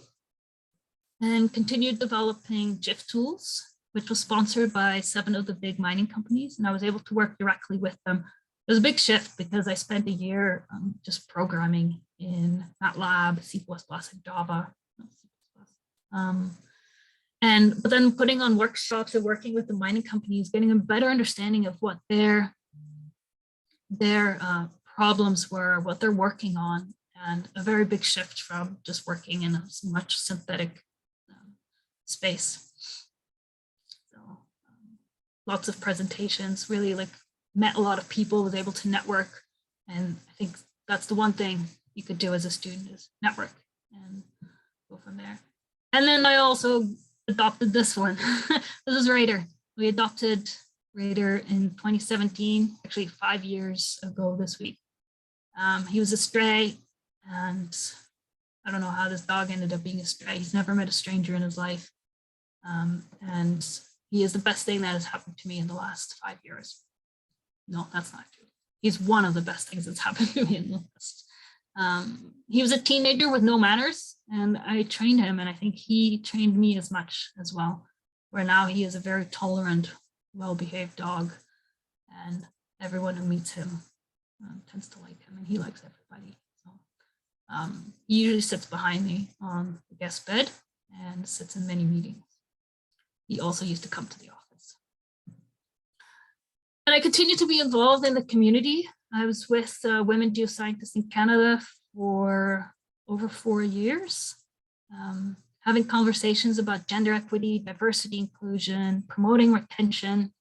B: and continued developing GIF tools, which was sponsored by 7 of the big mining companies. And I was able to work directly with them. It was a big shift because I spent a year just programming in MATLAB, C++, and Java. But then putting on workshops and working with the mining companies, getting a better understanding of what their problems were, what they're working on, and a very big shift from just working in a much synthetic space. So lots of presentations, really like met a lot of people, was able to network. And I think that's the one thing you could do as a student is network and go from there. And then I also adopted this one. This is Raider. We adopted Raider in 2017, actually 5 years ago this week. He was a stray, and I don't know how this dog ended up being a stray. He's never met a stranger in his life. And he is the best thing that has happened to me in the last 5 years. No, that's not true. He's one of the best things that's happened to me in the last. He was a teenager with no manners, and I trained him, and I think he trained me as much as well, where now he is a very tolerant, well-behaved dog, and everyone who meets him tends to like him, and he likes everybody. So he usually sits behind me on the guest bed and sits in many meetings. He also used to come to the office. And I continue to be involved in the community. I was with Women Geoscientists in Canada for over 4 years, having conversations about gender equity, diversity, inclusion, promoting retention.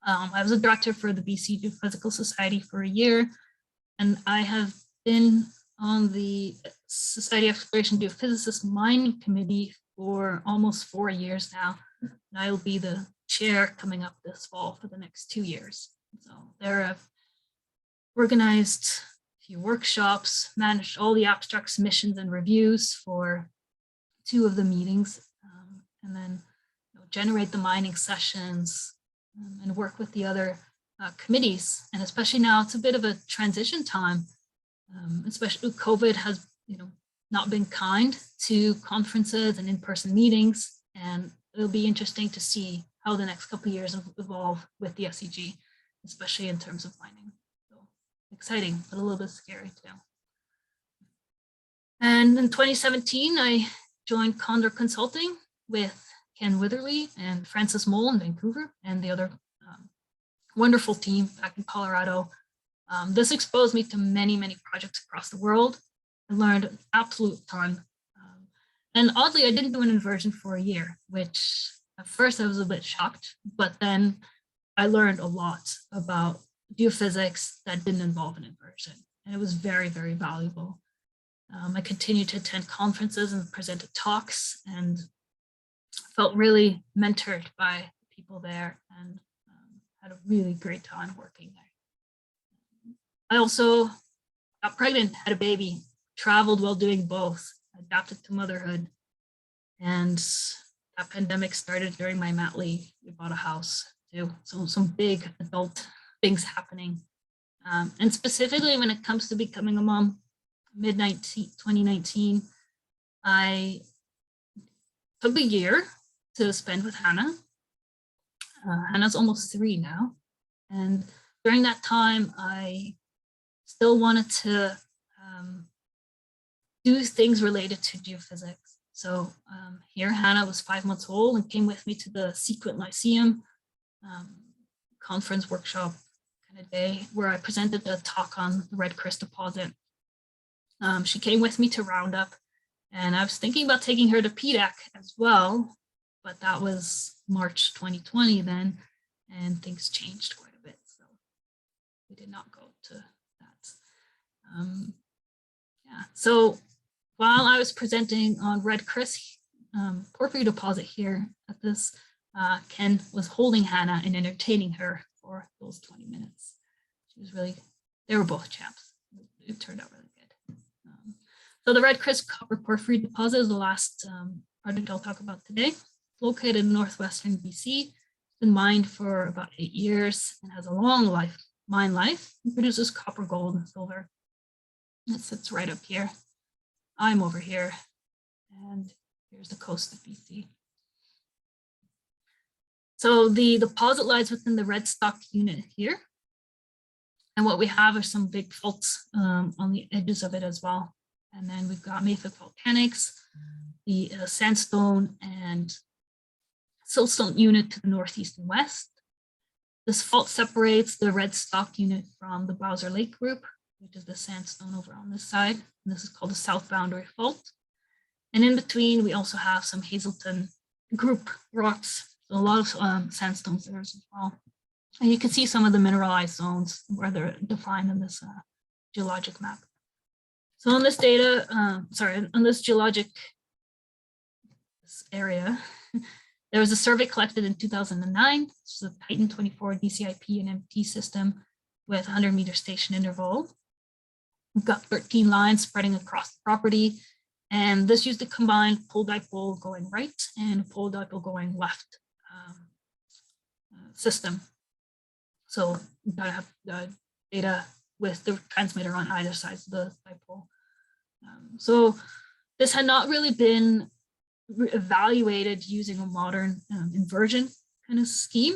B: I was a director for the BC Geophysical Society for a year, and I have been on the Society of Exploration Geophysicists Mining Committee for almost 4 years now. And I will be the chair coming up this fall for the next 2 years. So there I've organized a few workshops, managed all the abstract submissions and reviews for 2 of the meetings, and then generate the mining sessions and work with the other committees. And especially now, it's a bit of a transition time, especially COVID has not been kind to conferences and in-person meetings, and it'll be interesting to see how the next couple of years evolve with the SEG, especially in terms of mining. So exciting, but a little bit scary too. And in 2017, I joined Condor Consulting with Ken Witherly and Francis Mole in Vancouver and the other wonderful team back in Colorado. This exposed me to many, many projects across the world. I learned an absolute ton. And oddly, I didn't do an inversion for a year, which at first I was a bit shocked, but then I learned a lot about geophysics that didn't involve an inversion. And it was very, very valuable. I continued to attend conferences and presented talks and felt really mentored by people there and had a really great time working there. I also got pregnant, had a baby, traveled while doing both, adapted to motherhood. And that pandemic started during my mat leave. We bought a house too. So some big adult things happening. And specifically when it comes to becoming a mom, mid-2019, I took a year to spend with Hannah. Hannah's almost 3 now. And during that time, I still wanted to do things related to geophysics. So here Hannah was 5 months old and came with me to the Sequent Lyceum conference workshop kind of day where I presented a talk on the Red Chris deposit. She came with me to Roundup and I was thinking about taking her to PDAC as well, but that was March 2020 then, and things changed quite a bit. So we did not go to that. Yeah, so while I was presenting on Red Chris porphyry deposit here at this, Ken was holding Hannah and entertaining her for those 20 minutes. She was really, they were both champs. It turned out really good. So the Red Chris copper porphyry deposit is the last project I'll talk about today. It's located in northwestern BC. It's been mined for about 8 years and has a long mine life. It produces copper, gold, and silver. It sits right up here. I'm over here, and here's the coast of BC. So the deposit lies within the red stock unit here. And what we have are some big faults on the edges of it as well. And then we've got mafic volcanics, the sandstone and siltstone unit to the northeast and west. This fault separates the red stock unit from the Bowser Lake group, which is the sandstone over on this side. And this is called the South Boundary Fault. And in between, we also have some Hazelton group rocks, so a lot of sandstones there as well. And you can see some of the mineralized zones where they're defined in this geologic map. So on this data, on this geologic area, there was a survey collected in 2009. This is a Titan 24 DCIP and MT system with 100-meter station interval. We've got 13 lines spreading across the property, and this used a combined pole dipole going right and pole dipole going left system. So we've got to have data with the transmitter on either side of the dipole. So this had not really been evaluated using a modern inversion kind of scheme,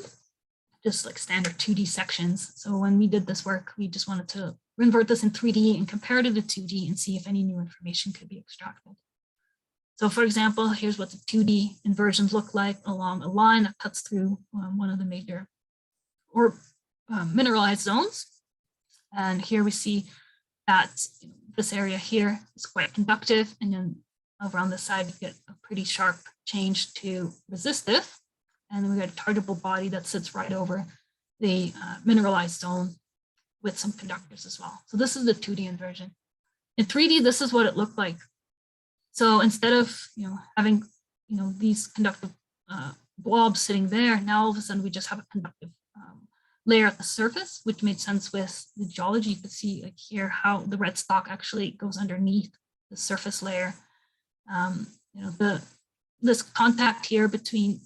B: just like standard 2D sections. So when we did this work, we just wanted to invert this in 3D and compare it to 2D and see if any new information could be extracted. So for example, here's what the 2D inversions look like along a line that cuts through one of the major or mineralized zones. And here we see that this area here is quite conductive, and then around the side you get a pretty sharp change to resistive, and then we got a targetable body that sits right over the mineralized zone with some conductors as well. So this is the 2D inversion. In 3D, this is what it looked like. So instead of having these conductive blobs sitting there, now all of a sudden we just have a conductive layer at the surface, which made sense with the geology. You could see like here how the red stock actually goes underneath the surface layer. This contact here between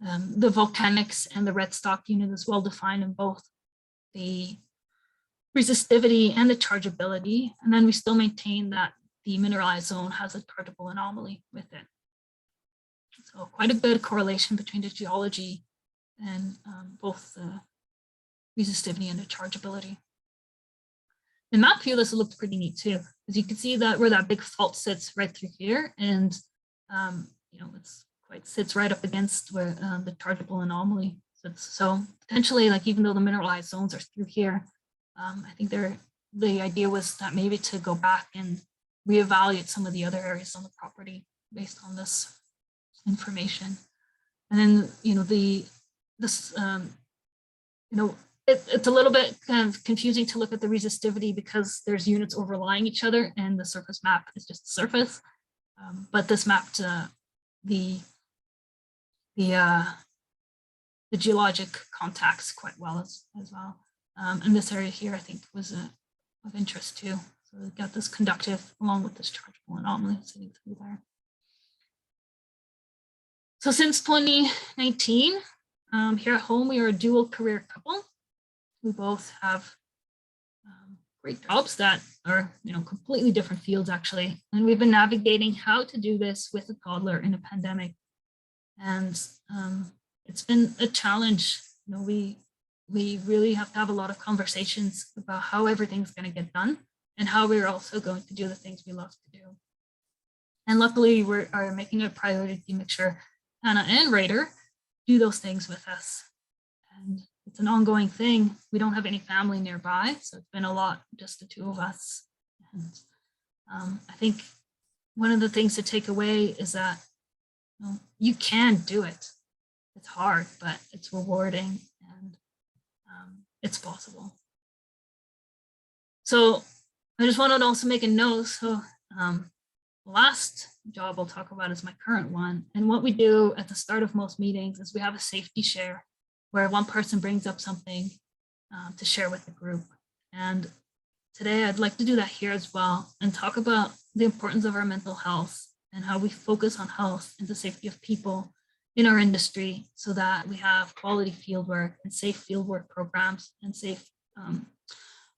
B: the volcanics and the red stock unit is well defined in both the resistivity and the chargeability. And then we still maintain that the mineralized zone has a chargeable anomaly with it. So quite a good correlation between the geology and both the resistivity and the chargeability. In map view, this looked pretty neat too, because you can see that where that big fault sits right through here, and you know, sits right up against where the chargeable anomaly sits. So potentially, like, even though the mineralized zones are through here, I think the idea was that maybe to go back and reevaluate some of the other areas on the property based on this information. And then, you know, it's a little bit kind of confusing to look at the resistivity because there's units overlying each other and the surface map is just the surface. But this mapped the geologic contacts quite well as well. And this area here, I think, was of interest too. So we've got this conductive along with this chargeable anomaly sitting through there. So since 2019, here at home, we are a dual career couple. We both have great jobs that are, you know, completely different fields actually. And we've been navigating how to do this with a toddler in a pandemic. And it's been a challenge. You know, we really have to have a lot of conversations about how everything's going to get done and how we're also going to do the things we love to do. And luckily, we are making it a priority to make sure Hannah and Raider do those things with us. And it's an ongoing thing. We don't have any family nearby, so it's been a lot, just the two of us. And I think one of the things to take away is that, you know, you can do it. It's hard, but it's rewarding and it's possible. So I just wanted to also make a note. So the last job I'll talk about is my current one. And what we do at the start of most meetings is we have a safety share where one person brings up something to share with the group. And today I'd like to do that here as well and talk about the importance of our mental health and how we focus on health and the safety of people in our industry so that we have quality fieldwork and safe fieldwork programs and safe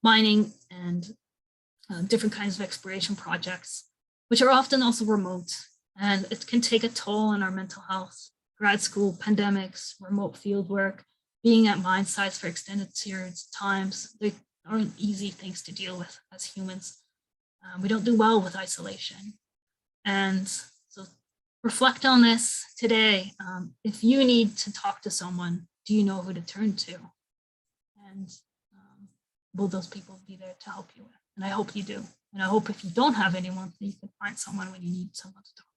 B: mining and different kinds of exploration projects, which are often also remote. And it can take a toll on our mental health. Grad school, pandemics, remote fieldwork, being at mine sites for extended periods of times, they aren't easy things to deal with as humans. We don't do well with isolation. And so reflect on this today. If you need to talk to someone, do you know who to turn to? And will those people be there to help you with? And I hope you do. And I hope if you don't have anyone, you can find someone when you need someone to talk to.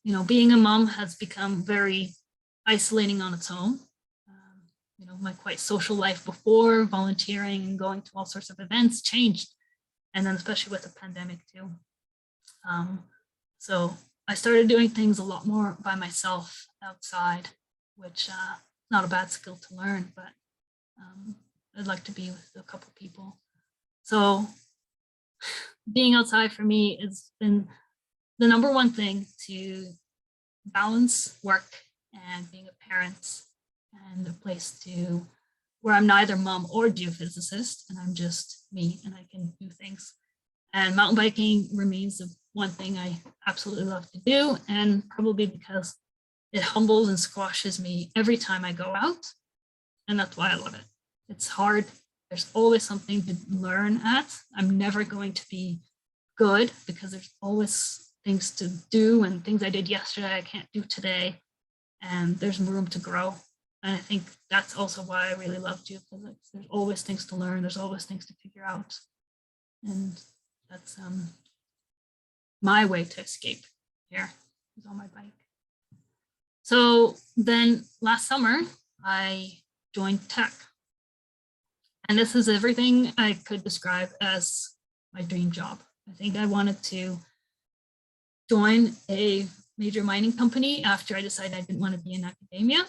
B: You know, being a mom has become very isolating on its own. You know, my quite social life before volunteering and going to all sorts of events changed. And then especially with the pandemic too. So I started doing things a lot more by myself outside, which not a bad skill to learn, but I'd like to be with a couple people. So being outside for me has been the number one thing to balance work and being a parent and a place to where I'm neither mom or geophysicist and I'm just me and I can do things. And mountain biking remains the one thing I absolutely love to do, and probably because it humbles and squashes me every time I go out. And that's why I love it. It's hard. There's always something to learn at. I'm never going to be good because there's always things to do and things I did yesterday I can't do today. And there's room to grow. And I think that's also why I really love geophysics. There's always things to learn. There's always things to figure out. And that's my way to escape here is on my bike. So then last summer, I joined tech. And this is everything I could describe as my dream job. I think I wanted to join a major mining company after I decided I didn't want to be in academia.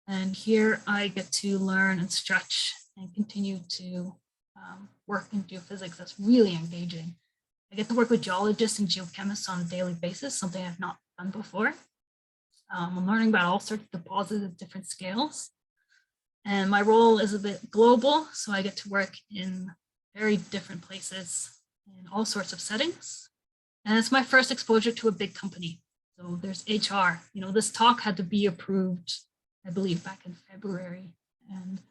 B: And here I get to learn and stretch and continue to work in geophysics. That's really engaging. I get to work with geologists and geochemists on a daily basis, something I've not done before. I'm learning about all sorts of deposits at different scales. And my role is a bit global, so I get to work in very different places in all sorts of settings. And it's my first exposure to a big company. So there's HR, this talk had to be approved, I believe, back in February. And,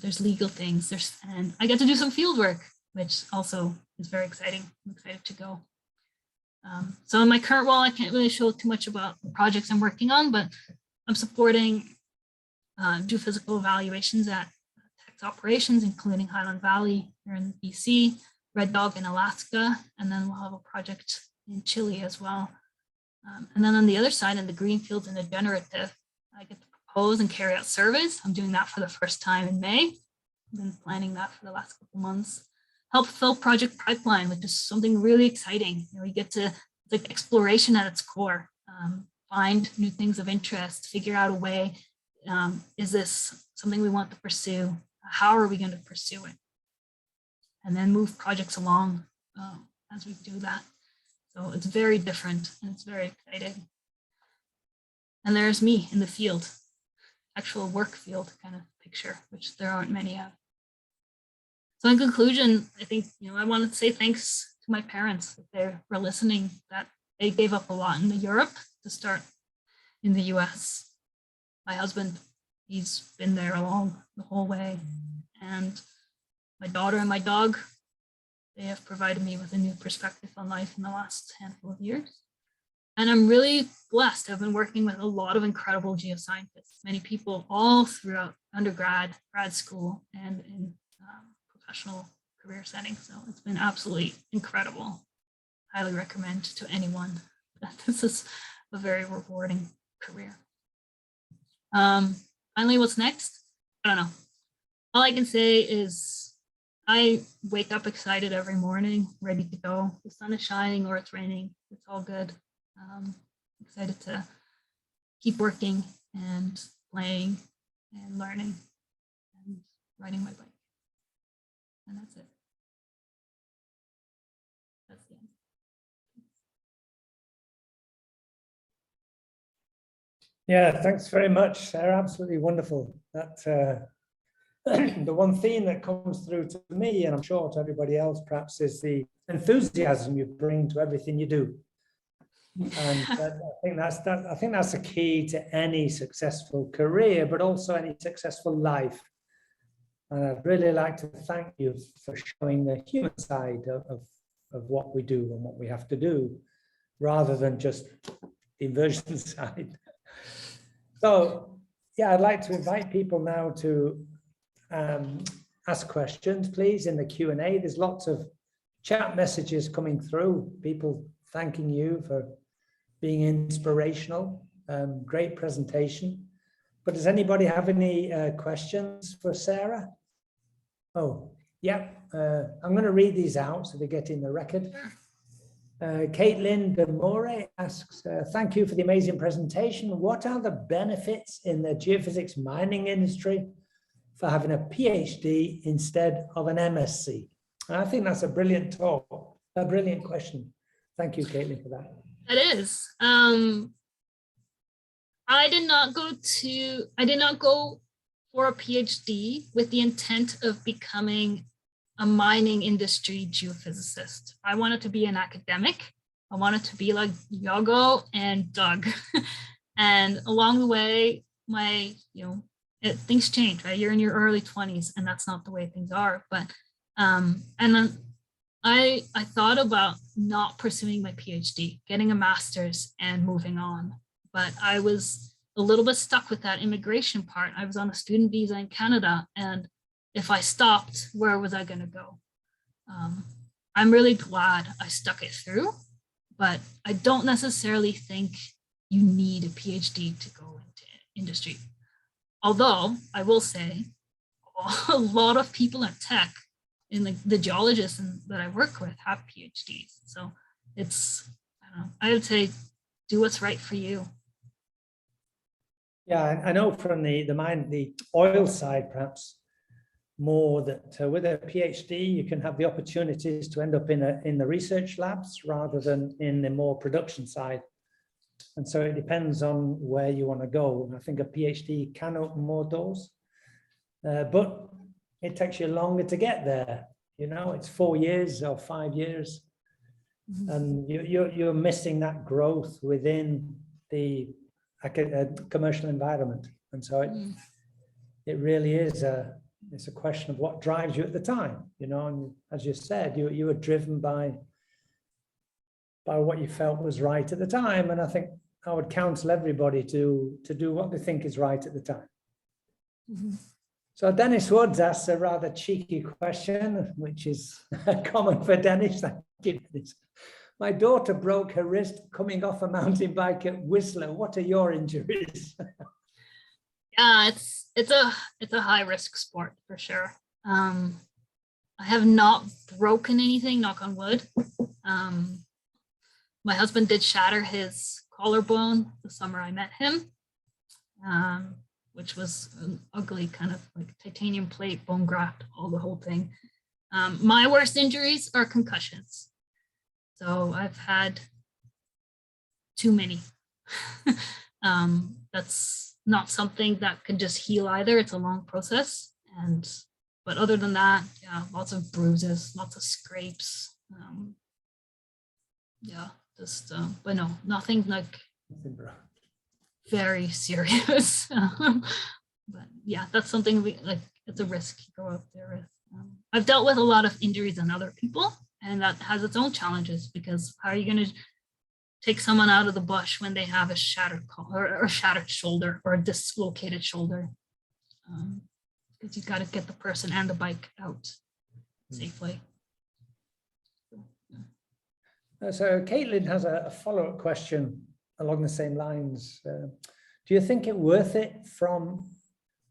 B: there's legal things, and I get to do some field work, which also is very exciting. I'm excited to go. So in my current role, I can't really show too much about the projects I'm working on, but I'm supporting geophysical evaluations at Tex operations, including Highland Valley here in BC, Red Dog in Alaska, and then we'll have a project in Chile as well. And then on the other side, in the greenfields and the generative, I get to propose and carry out surveys. I'm doing that for the first time in May. I've been planning that for the last couple months. Help fill project pipeline, which is something really exciting. You get to, it's like exploration at its core. Find new things of interest, figure out a way. Is this something we want to pursue? How are we going to pursue it? And then move projects along as we do that. So it's very different and it's very exciting. And there's me in the field, actual work field kind of picture, which there aren't many of. So in conclusion, I think, I wanted to say thanks to my parents if they were listening, that they gave up a lot in Europe to start in the US. My husband, he's been there along the whole way. And my daughter and my dog, they have provided me with a new perspective on life in the last handful of years. And I'm really blessed. I've been working with a lot of incredible geoscientists, many people all throughout undergrad, grad school, and in professional career settings. So it's been absolutely incredible. Highly recommend to anyone that this is a very rewarding career. Finally, what's next? I don't know. All I can say is I wake up excited every morning, ready to go. The sun is shining or it's raining. It's all good. Excited to keep working and playing and learning and riding my bike. And that's it. That's the end.
A: Yeah, thanks very much, Sarah. Absolutely wonderful. That the one theme that comes through to me, and I'm sure to everybody else, perhaps, is the enthusiasm you bring to everything you do. And I think that's the key to any successful career, but also any successful life. And I'd really like to thank you for showing the human side of what we do and what we have to do, rather than just the inversion side. So, yeah, I'd like to invite people now to ask questions, please, in the Q&A. There's lots of chat messages coming through, people thanking you for being inspirational. Great presentation. But does anybody have any questions for Sarah? Oh, yeah. I'm going to read these out so they get in the record. Caitlin de More asks, thank you for the amazing presentation. What are the benefits in the geophysics mining industry for having a PhD instead of an MSc? And I think that's a brilliant talk, a brilliant question. Thank you, Caitlin, for that.
B: It is. I did not go for a PhD with the intent of becoming a mining industry geophysicist. I wanted to be an academic. I wanted to be like Yago and Doug. And along the way, things change, right? You're in your early 20s and that's not the way things are. But, and then I thought about not pursuing my PhD, getting a master's and moving on. But I was a little bit stuck with that immigration part. I was on a student visa in Canada, and if I stopped, where was I going to go? I'm really glad I stuck it through, but I don't necessarily think you need a PhD to go into industry. Although I will say a lot of people at tech, in the geologists that I work with, have PhDs. So it's, I would say, do what's right for you.
A: Yeah, I know from the oil side, perhaps more that with a PhD, you can have the opportunities to end up in the research labs rather than in the more production side. And so it depends on where you want to go. I think a PhD can open more doors, but it takes you longer to get there. It's 4 years or 5 years. And you're missing that growth within the commercial environment. And so it really is it's a question of what drives you at the time, you know, and as you said, you were driven by what you felt was right at the time. And I think I would counsel everybody to do what they think is right at the time. So Dennis Woods asks a rather cheeky question, which is common for Dennis. Thank you, Dennis. My daughter broke her wrist coming off a mountain bike at Whistler. What are your injuries?
B: Yeah, it's a high risk sport for sure. I have not broken anything, knock on wood. My husband did shatter his collarbone the summer I met him, which was an ugly kind of like titanium plate, bone graft, the whole thing. My worst injuries are concussions. So I've had too many. That's not something that can just heal either. It's a long process. But other than that, yeah, lots of bruises, lots of scrapes. Yeah, just, but no, nothing like very serious. But yeah, that's something it's a risk you go out there with. I've dealt with a lot of injuries in other people, and that has its own challenges, because how are you going to take someone out of the bush when they have a shattered or shattered shoulder or a dislocated shoulder? Because you've got to get the person and the bike out safely.
A: So Caitlin has a follow-up question along the same lines. Do you think it worth it from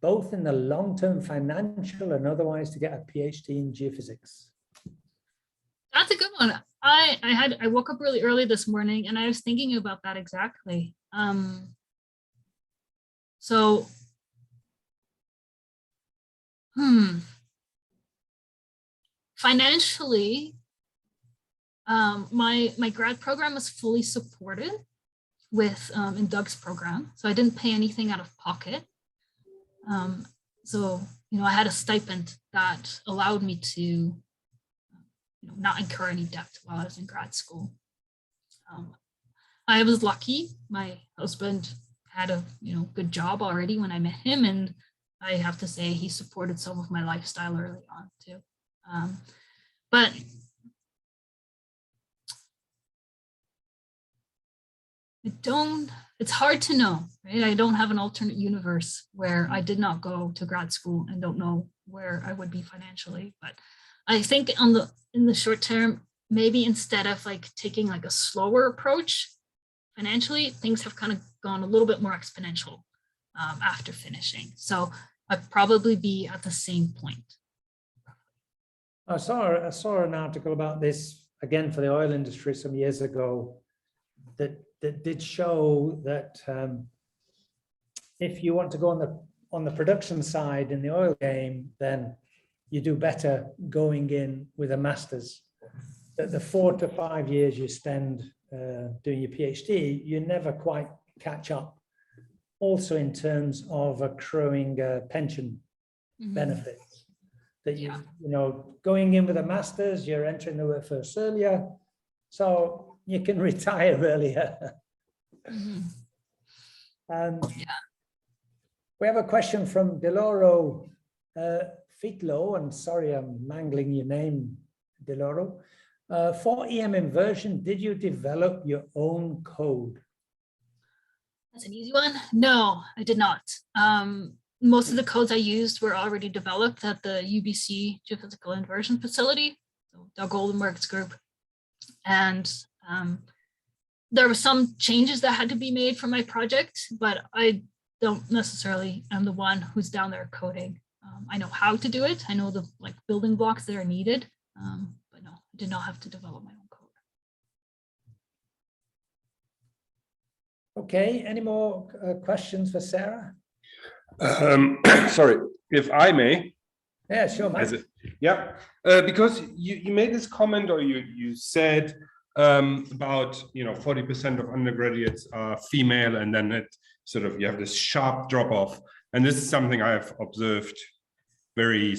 A: both in the long-term financial and otherwise to get a PhD in geophysics?
B: That's a good one. I woke up really early this morning and I was thinking about that exactly. Financially, my grad program was fully supported with in Doug's program, so I didn't pay anything out of pocket. So I had a stipend that allowed me to not incur any debt while I was in grad school. I was lucky. My husband had a good job already when I met him, and I have to say he supported some of my lifestyle early on too. But it's hard to know, right? I don't have an alternate universe where I did not go to grad school and don't know where I would be financially. But I think in the short term, maybe instead of taking a slower approach financially, things have kind of gone a little bit more exponential after finishing. So I'd probably be at the same point.
A: I saw an article about this again for the oil industry some years ago that did show that if you want to go on the production side in the oil game, then you do better going in with a master's. That the 4 to 5 years you spend doing your PhD, you never quite catch up. Also in terms of accruing pension benefits. That going in with a master's, you're entering the workforce earlier, so you can retire earlier. And we have a question from Deloro Fitlo, and sorry I'm mangling your name, Deloro. For EM inversion, did you develop your own code?
B: That's an easy one. No, I did not. Most of the codes I used were already developed at the UBC Geophysical Inversion Facility, so Doug Oldenburg's group. And there were some changes that had to be made for my project, but I don't necessarily am the one who's down there coding. I know how to do it. I know the building blocks that are needed, but no, I did not have to develop my own code.
A: Okay, any more questions for Sarah?
C: Sorry, if I may.
A: Yeah, sure, man.
C: Because you made this comment, or you said about 40% of undergraduates are female, and then it you have this sharp drop off, and this is something I have observed very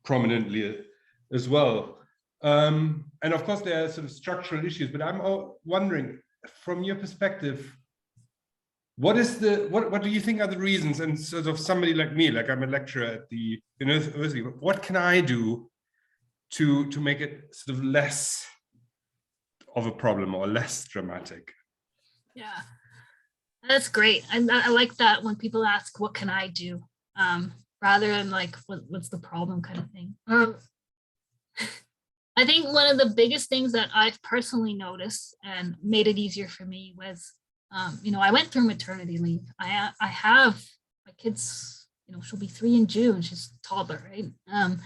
C: prominently as well. And of course, there are sort of structural issues, but I'm wondering, from your perspective, what do you think are the reasons? And sort of somebody like me, like I'm a lecturer at the university, what can I do to make it sort of less of a problem or less dramatic?
B: Yeah, that's great. I like that when people ask, what can I do? Rather than like, what's the problem kind of thing. I think one of the biggest things that I've personally noticed and made it easier for me was, I went through maternity leave. I have my kids, she'll be 3 in June. She's a toddler, right?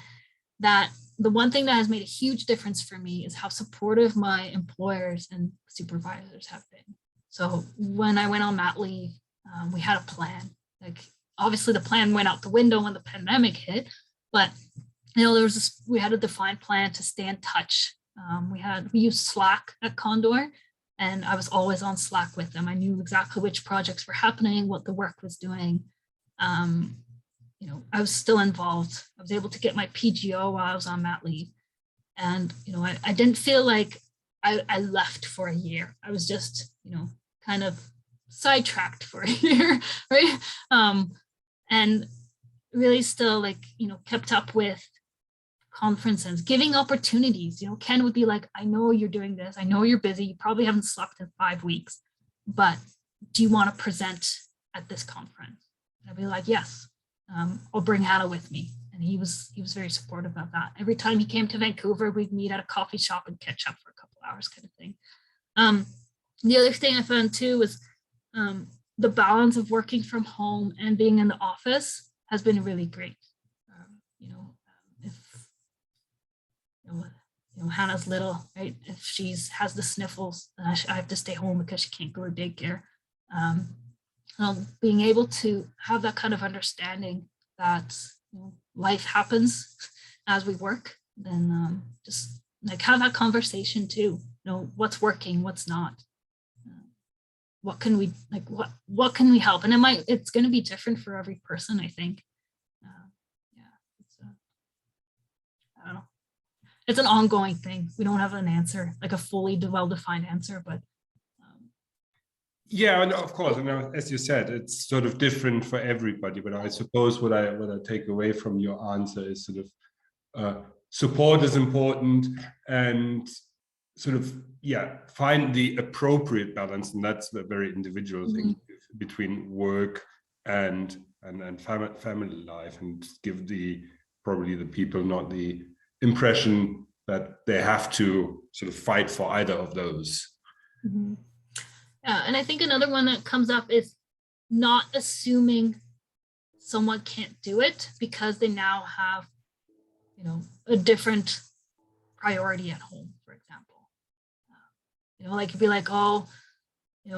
B: That the one thing that has made a huge difference for me is how supportive my employers and supervisors have been. So when I went on mat leave, we had a plan. Like, obviously the plan went out the window when the pandemic hit, but we had a defined plan to stay in touch. We used Slack at Condor, and I was always on Slack with them. I knew exactly which projects were happening, what the work was doing. I was still involved. I was able to get my PGO while I was on mat leave. And, I didn't feel like I left for a year. I was just, kind of sidetracked for a year, right? And really still kept up with conferences, giving opportunities. Ken would be like, I know you're doing this. I know you're busy. You probably haven't slept in 5 weeks, but do you want to present at this conference? And I'd be like, yes, I'll bring Hannah with me. And he was very supportive of that. Every time he came to Vancouver, we'd meet at a coffee shop and catch up for a couple hours kind of thing. The other thing I found too was the balance of working from home and being in the office has been really great. Hannah's little, right? If she has the sniffles, I have to stay home because she can't go to daycare. Being able to have that kind of understanding that life happens as we work, then just like have that conversation too. What's working, what's not. What can we what can we help? And it's going to be different for every person, I think. I don't know. It's an ongoing thing. We don't have an answer, like a fully well-defined answer, but
C: yeah, and of course, and as you said, it's sort of different for everybody. But I suppose what I take away from your answer is sort of support is important, and sort of find the appropriate balance, and that's a very individual thing between work and family life, and give probably the people not the impression that they have to sort of fight for either of those.
B: Mm-hmm. Yeah, and I think another one that comes up is not assuming someone can't do it because they now have, a different priority at home, for example. Like you'd be like, oh,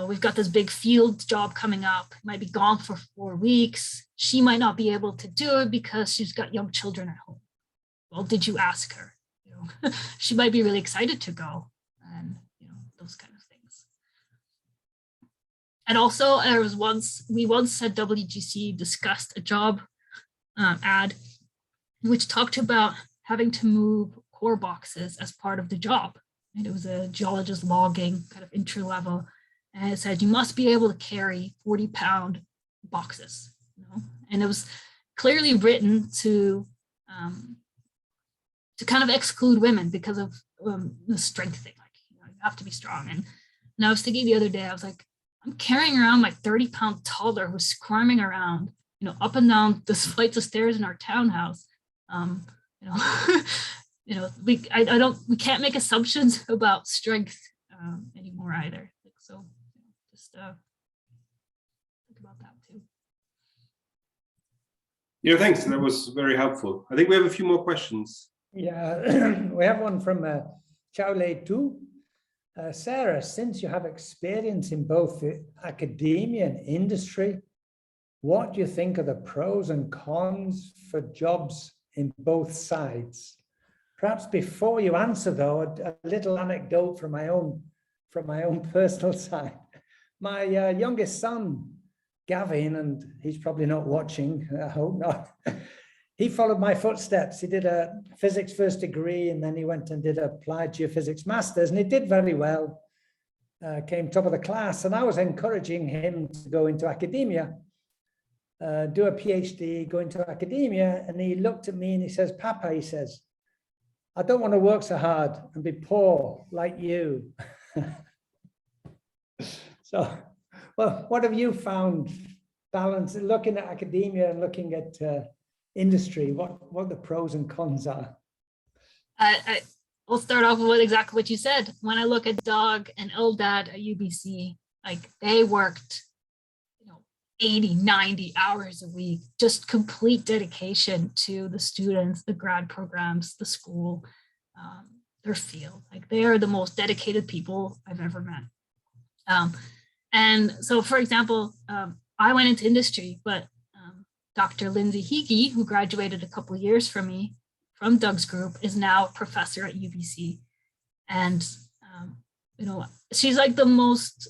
B: we've got this big field job coming up, might be gone for 4 weeks. She might not be able to do it because she's got young children at home. Well, did you ask her? She might be really excited to go, and those kind of things. And also, we once at WGC discussed a job ad, which talked about having to move core boxes as part of the job. And it was a geologist logging kind of entry level, and it said you must be able to carry 40-pound boxes. And it was clearly written to kind of exclude women because of the strength thing. Like, you have to be strong. And I was thinking the other day, I was like, I'm carrying around my 30-pound toddler who's squirming around, up and down the flights of stairs in our townhouse. We can't make assumptions about strength anymore either. So just think about that too.
C: Yeah, thanks. That was very helpful. I think we have a few more questions.
A: Yeah, we have one from Chaole too. Sarah, since you have experience in both the academia and industry, what do you think are the pros and cons for jobs in both sides? Perhaps before you answer, though, a little anecdote from my own personal side. My youngest son, Gavin, and he's probably not watching, I hope not. he followed my footsteps. He did a physics first degree, and then he went and did applied geophysics masters, and he did very well, came top of the class. And I was encouraging him to go into academia, do a PhD, go into academia. And he looked at me and he says, Papa, he says, I don't want to work so hard and be poor like you. So, well, what have you found balance looking at academia and looking at industry? What the pros and cons are?
B: I'll start off with exactly what you said. When I look at Doug and Eldad at UBC, like they worked, 80, 90 hours a week, just complete dedication to the students, the grad programs, the school, their field. Like they are the most dedicated people I've ever met. And so, for example, I went into industry, but Dr. Lindsay Heege, who graduated a couple of years from me, from Doug's group, is now a professor at UBC. And, she's like the most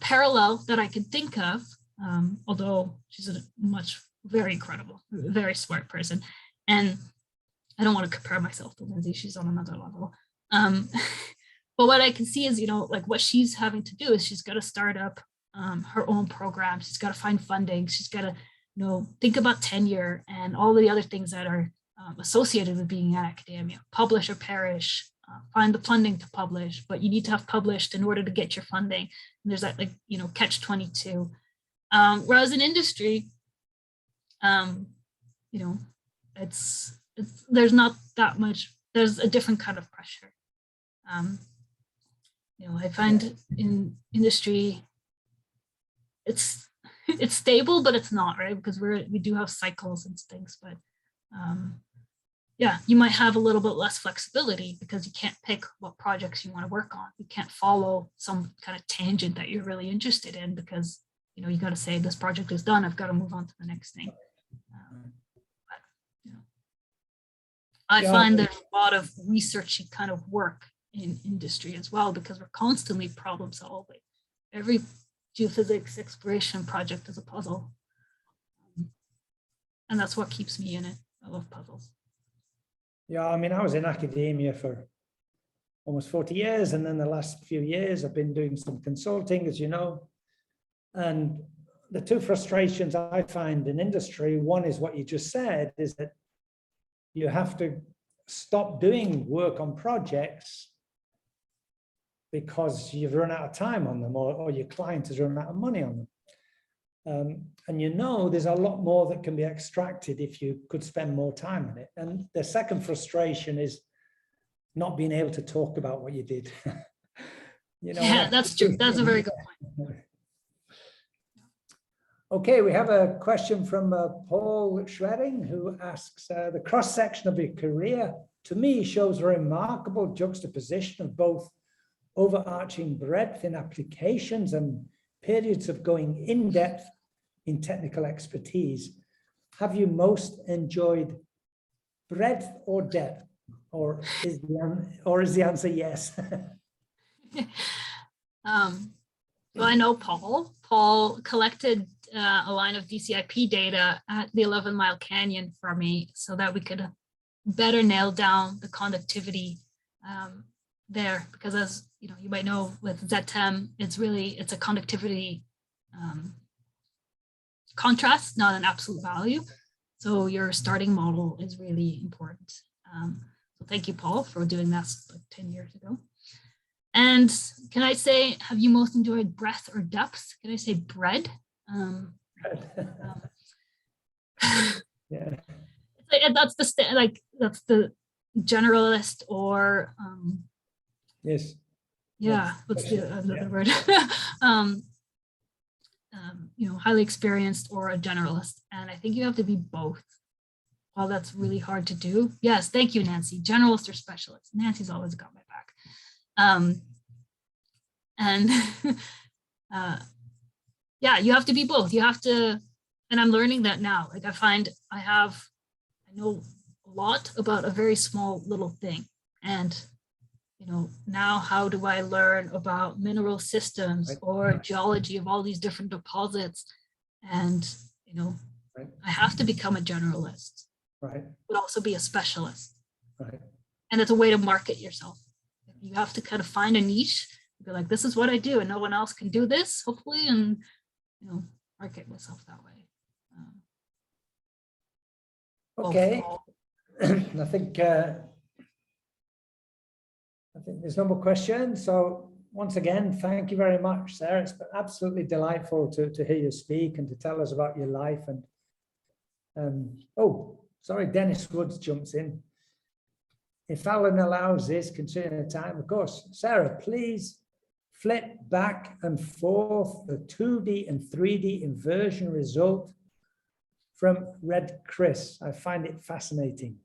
B: parallel that I could think of, although she's very incredible, very smart person. And I don't want to compare myself to Lindsay, she's on another level. But what I can see is, like what she's having to do is she's got to start up her own program. She's got to find funding. She's got to, think about tenure and all the other things that are associated with being in academia, publish or perish, find the funding to publish, but you need to have published in order to get your funding. And there's that catch 22. Whereas in industry, it's there's not that much, there's a different kind of pressure. I find in industry, it's stable, but it's not, right? Because we do have cycles and things, but yeah, you might have a little bit less flexibility because you can't pick what projects you want to work on. You can't follow some kind of tangent that you're really interested in because, you got to say this project is done. I've got to move on to the next thing. I find there's a lot of researchy kind of work in industry as well, because we're constantly problem solving. Every geophysics exploration project is a puzzle. And that's what keeps me in it. I love puzzles.
A: Yeah, I mean, I was in academia for almost 40 years. And then the last few years, I've been doing some consulting, as you know. And the two frustrations I find in industry, one is what you just said, is that you have to stop doing work on projects because you've run out of time on them, or your client has run out of money on them. And there's a lot more that can be extracted if you could spend more time on it. And the second frustration is not being able to talk about what you did.
B: Yeah, that's true. That's a very good point.
A: Okay, we have a question from Paul Schwering, who asks, the cross-section of your career, to me, shows a remarkable juxtaposition of both overarching breadth in applications and periods of going in depth in technical expertise. Have you most enjoyed breadth or depth, or is the answer yes?
B: Well, I know Paul. Paul collected a line of DCIP data at the 11 Mile Canyon for me so that we could better nail down the conductivity there, because as you might know with ZTEM, it's a conductivity contrast, not an absolute value. So your starting model is really important. So thank you, Paul, for doing that like 10 years ago. And can I say, have you most enjoyed breadth or depth? Can I say bread?
A: Yeah.
B: That's the generalist or
A: yes.
B: Yeah, what's the other word? Highly experienced or a generalist. And I think you have to be both. While that's really hard to do. Yes, thank you, Nancy. Generalist or specialist. Nancy's always got my back. Yeah, you have to be both. You have to, and I'm learning that now. Like I know a lot about a very small little thing. And now how do I learn about mineral systems or geology of all these different deposits? And
A: Right.
B: I have to become a generalist,
A: Right.
B: but also be a specialist.
A: Right.
B: And it's a way to market yourself. You have to kind of find a niche, be like, this is what I do, and no one else can do this, hopefully, and market myself that way.
A: Okay.
B: overall.
A: I think there's no more questions. So once again, thank you very much, Sarah. It's been absolutely delightful to hear you speak and to tell us about your life. And oh, sorry, Dennis Woods jumps in. If Alan allows this, considering the time, of course. Sarah, please flip back and forth the 2D and 3D inversion result from Red Chris. I find it fascinating.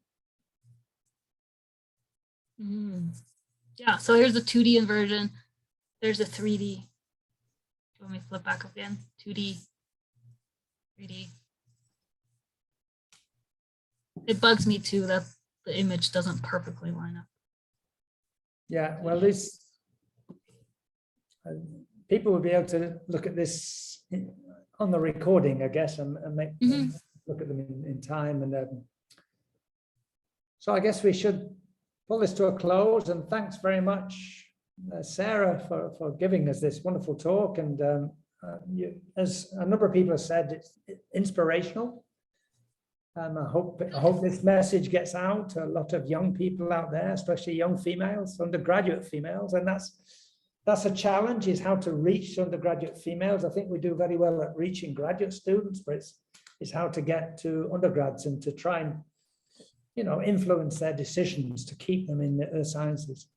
B: Yeah, so here's the 2D inversion. There's a 3D. Let me flip back again. 2D, 3D. It bugs me too that the image doesn't perfectly line up.
A: Yeah, well, this people will be able to look at this on the recording, I guess, and make look at them in time. And so I guess we should pull this to a close. And thanks very much, Sarah, for giving us this wonderful talk. And as a number of people have said, it's inspirational. I hope this message gets out to a lot of young people out there, especially young females, undergraduate females. And that's a challenge, is how to reach undergraduate females. I think we do very well at reaching graduate students, but it's how to get to undergrads and to try and, influence their decisions to keep them in the earth sciences.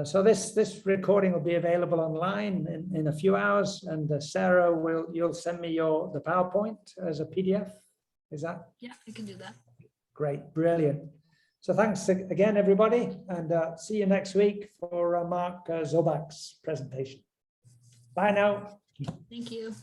A: So this recording will be available online in a few hours, and Sarah, you'll send me the PowerPoint as a PDF. Is that?
B: Yeah, I can do that.
A: Great, brilliant. So thanks again, everybody, and see you next week for Mark Zobak's presentation. Bye now.
B: Thank you.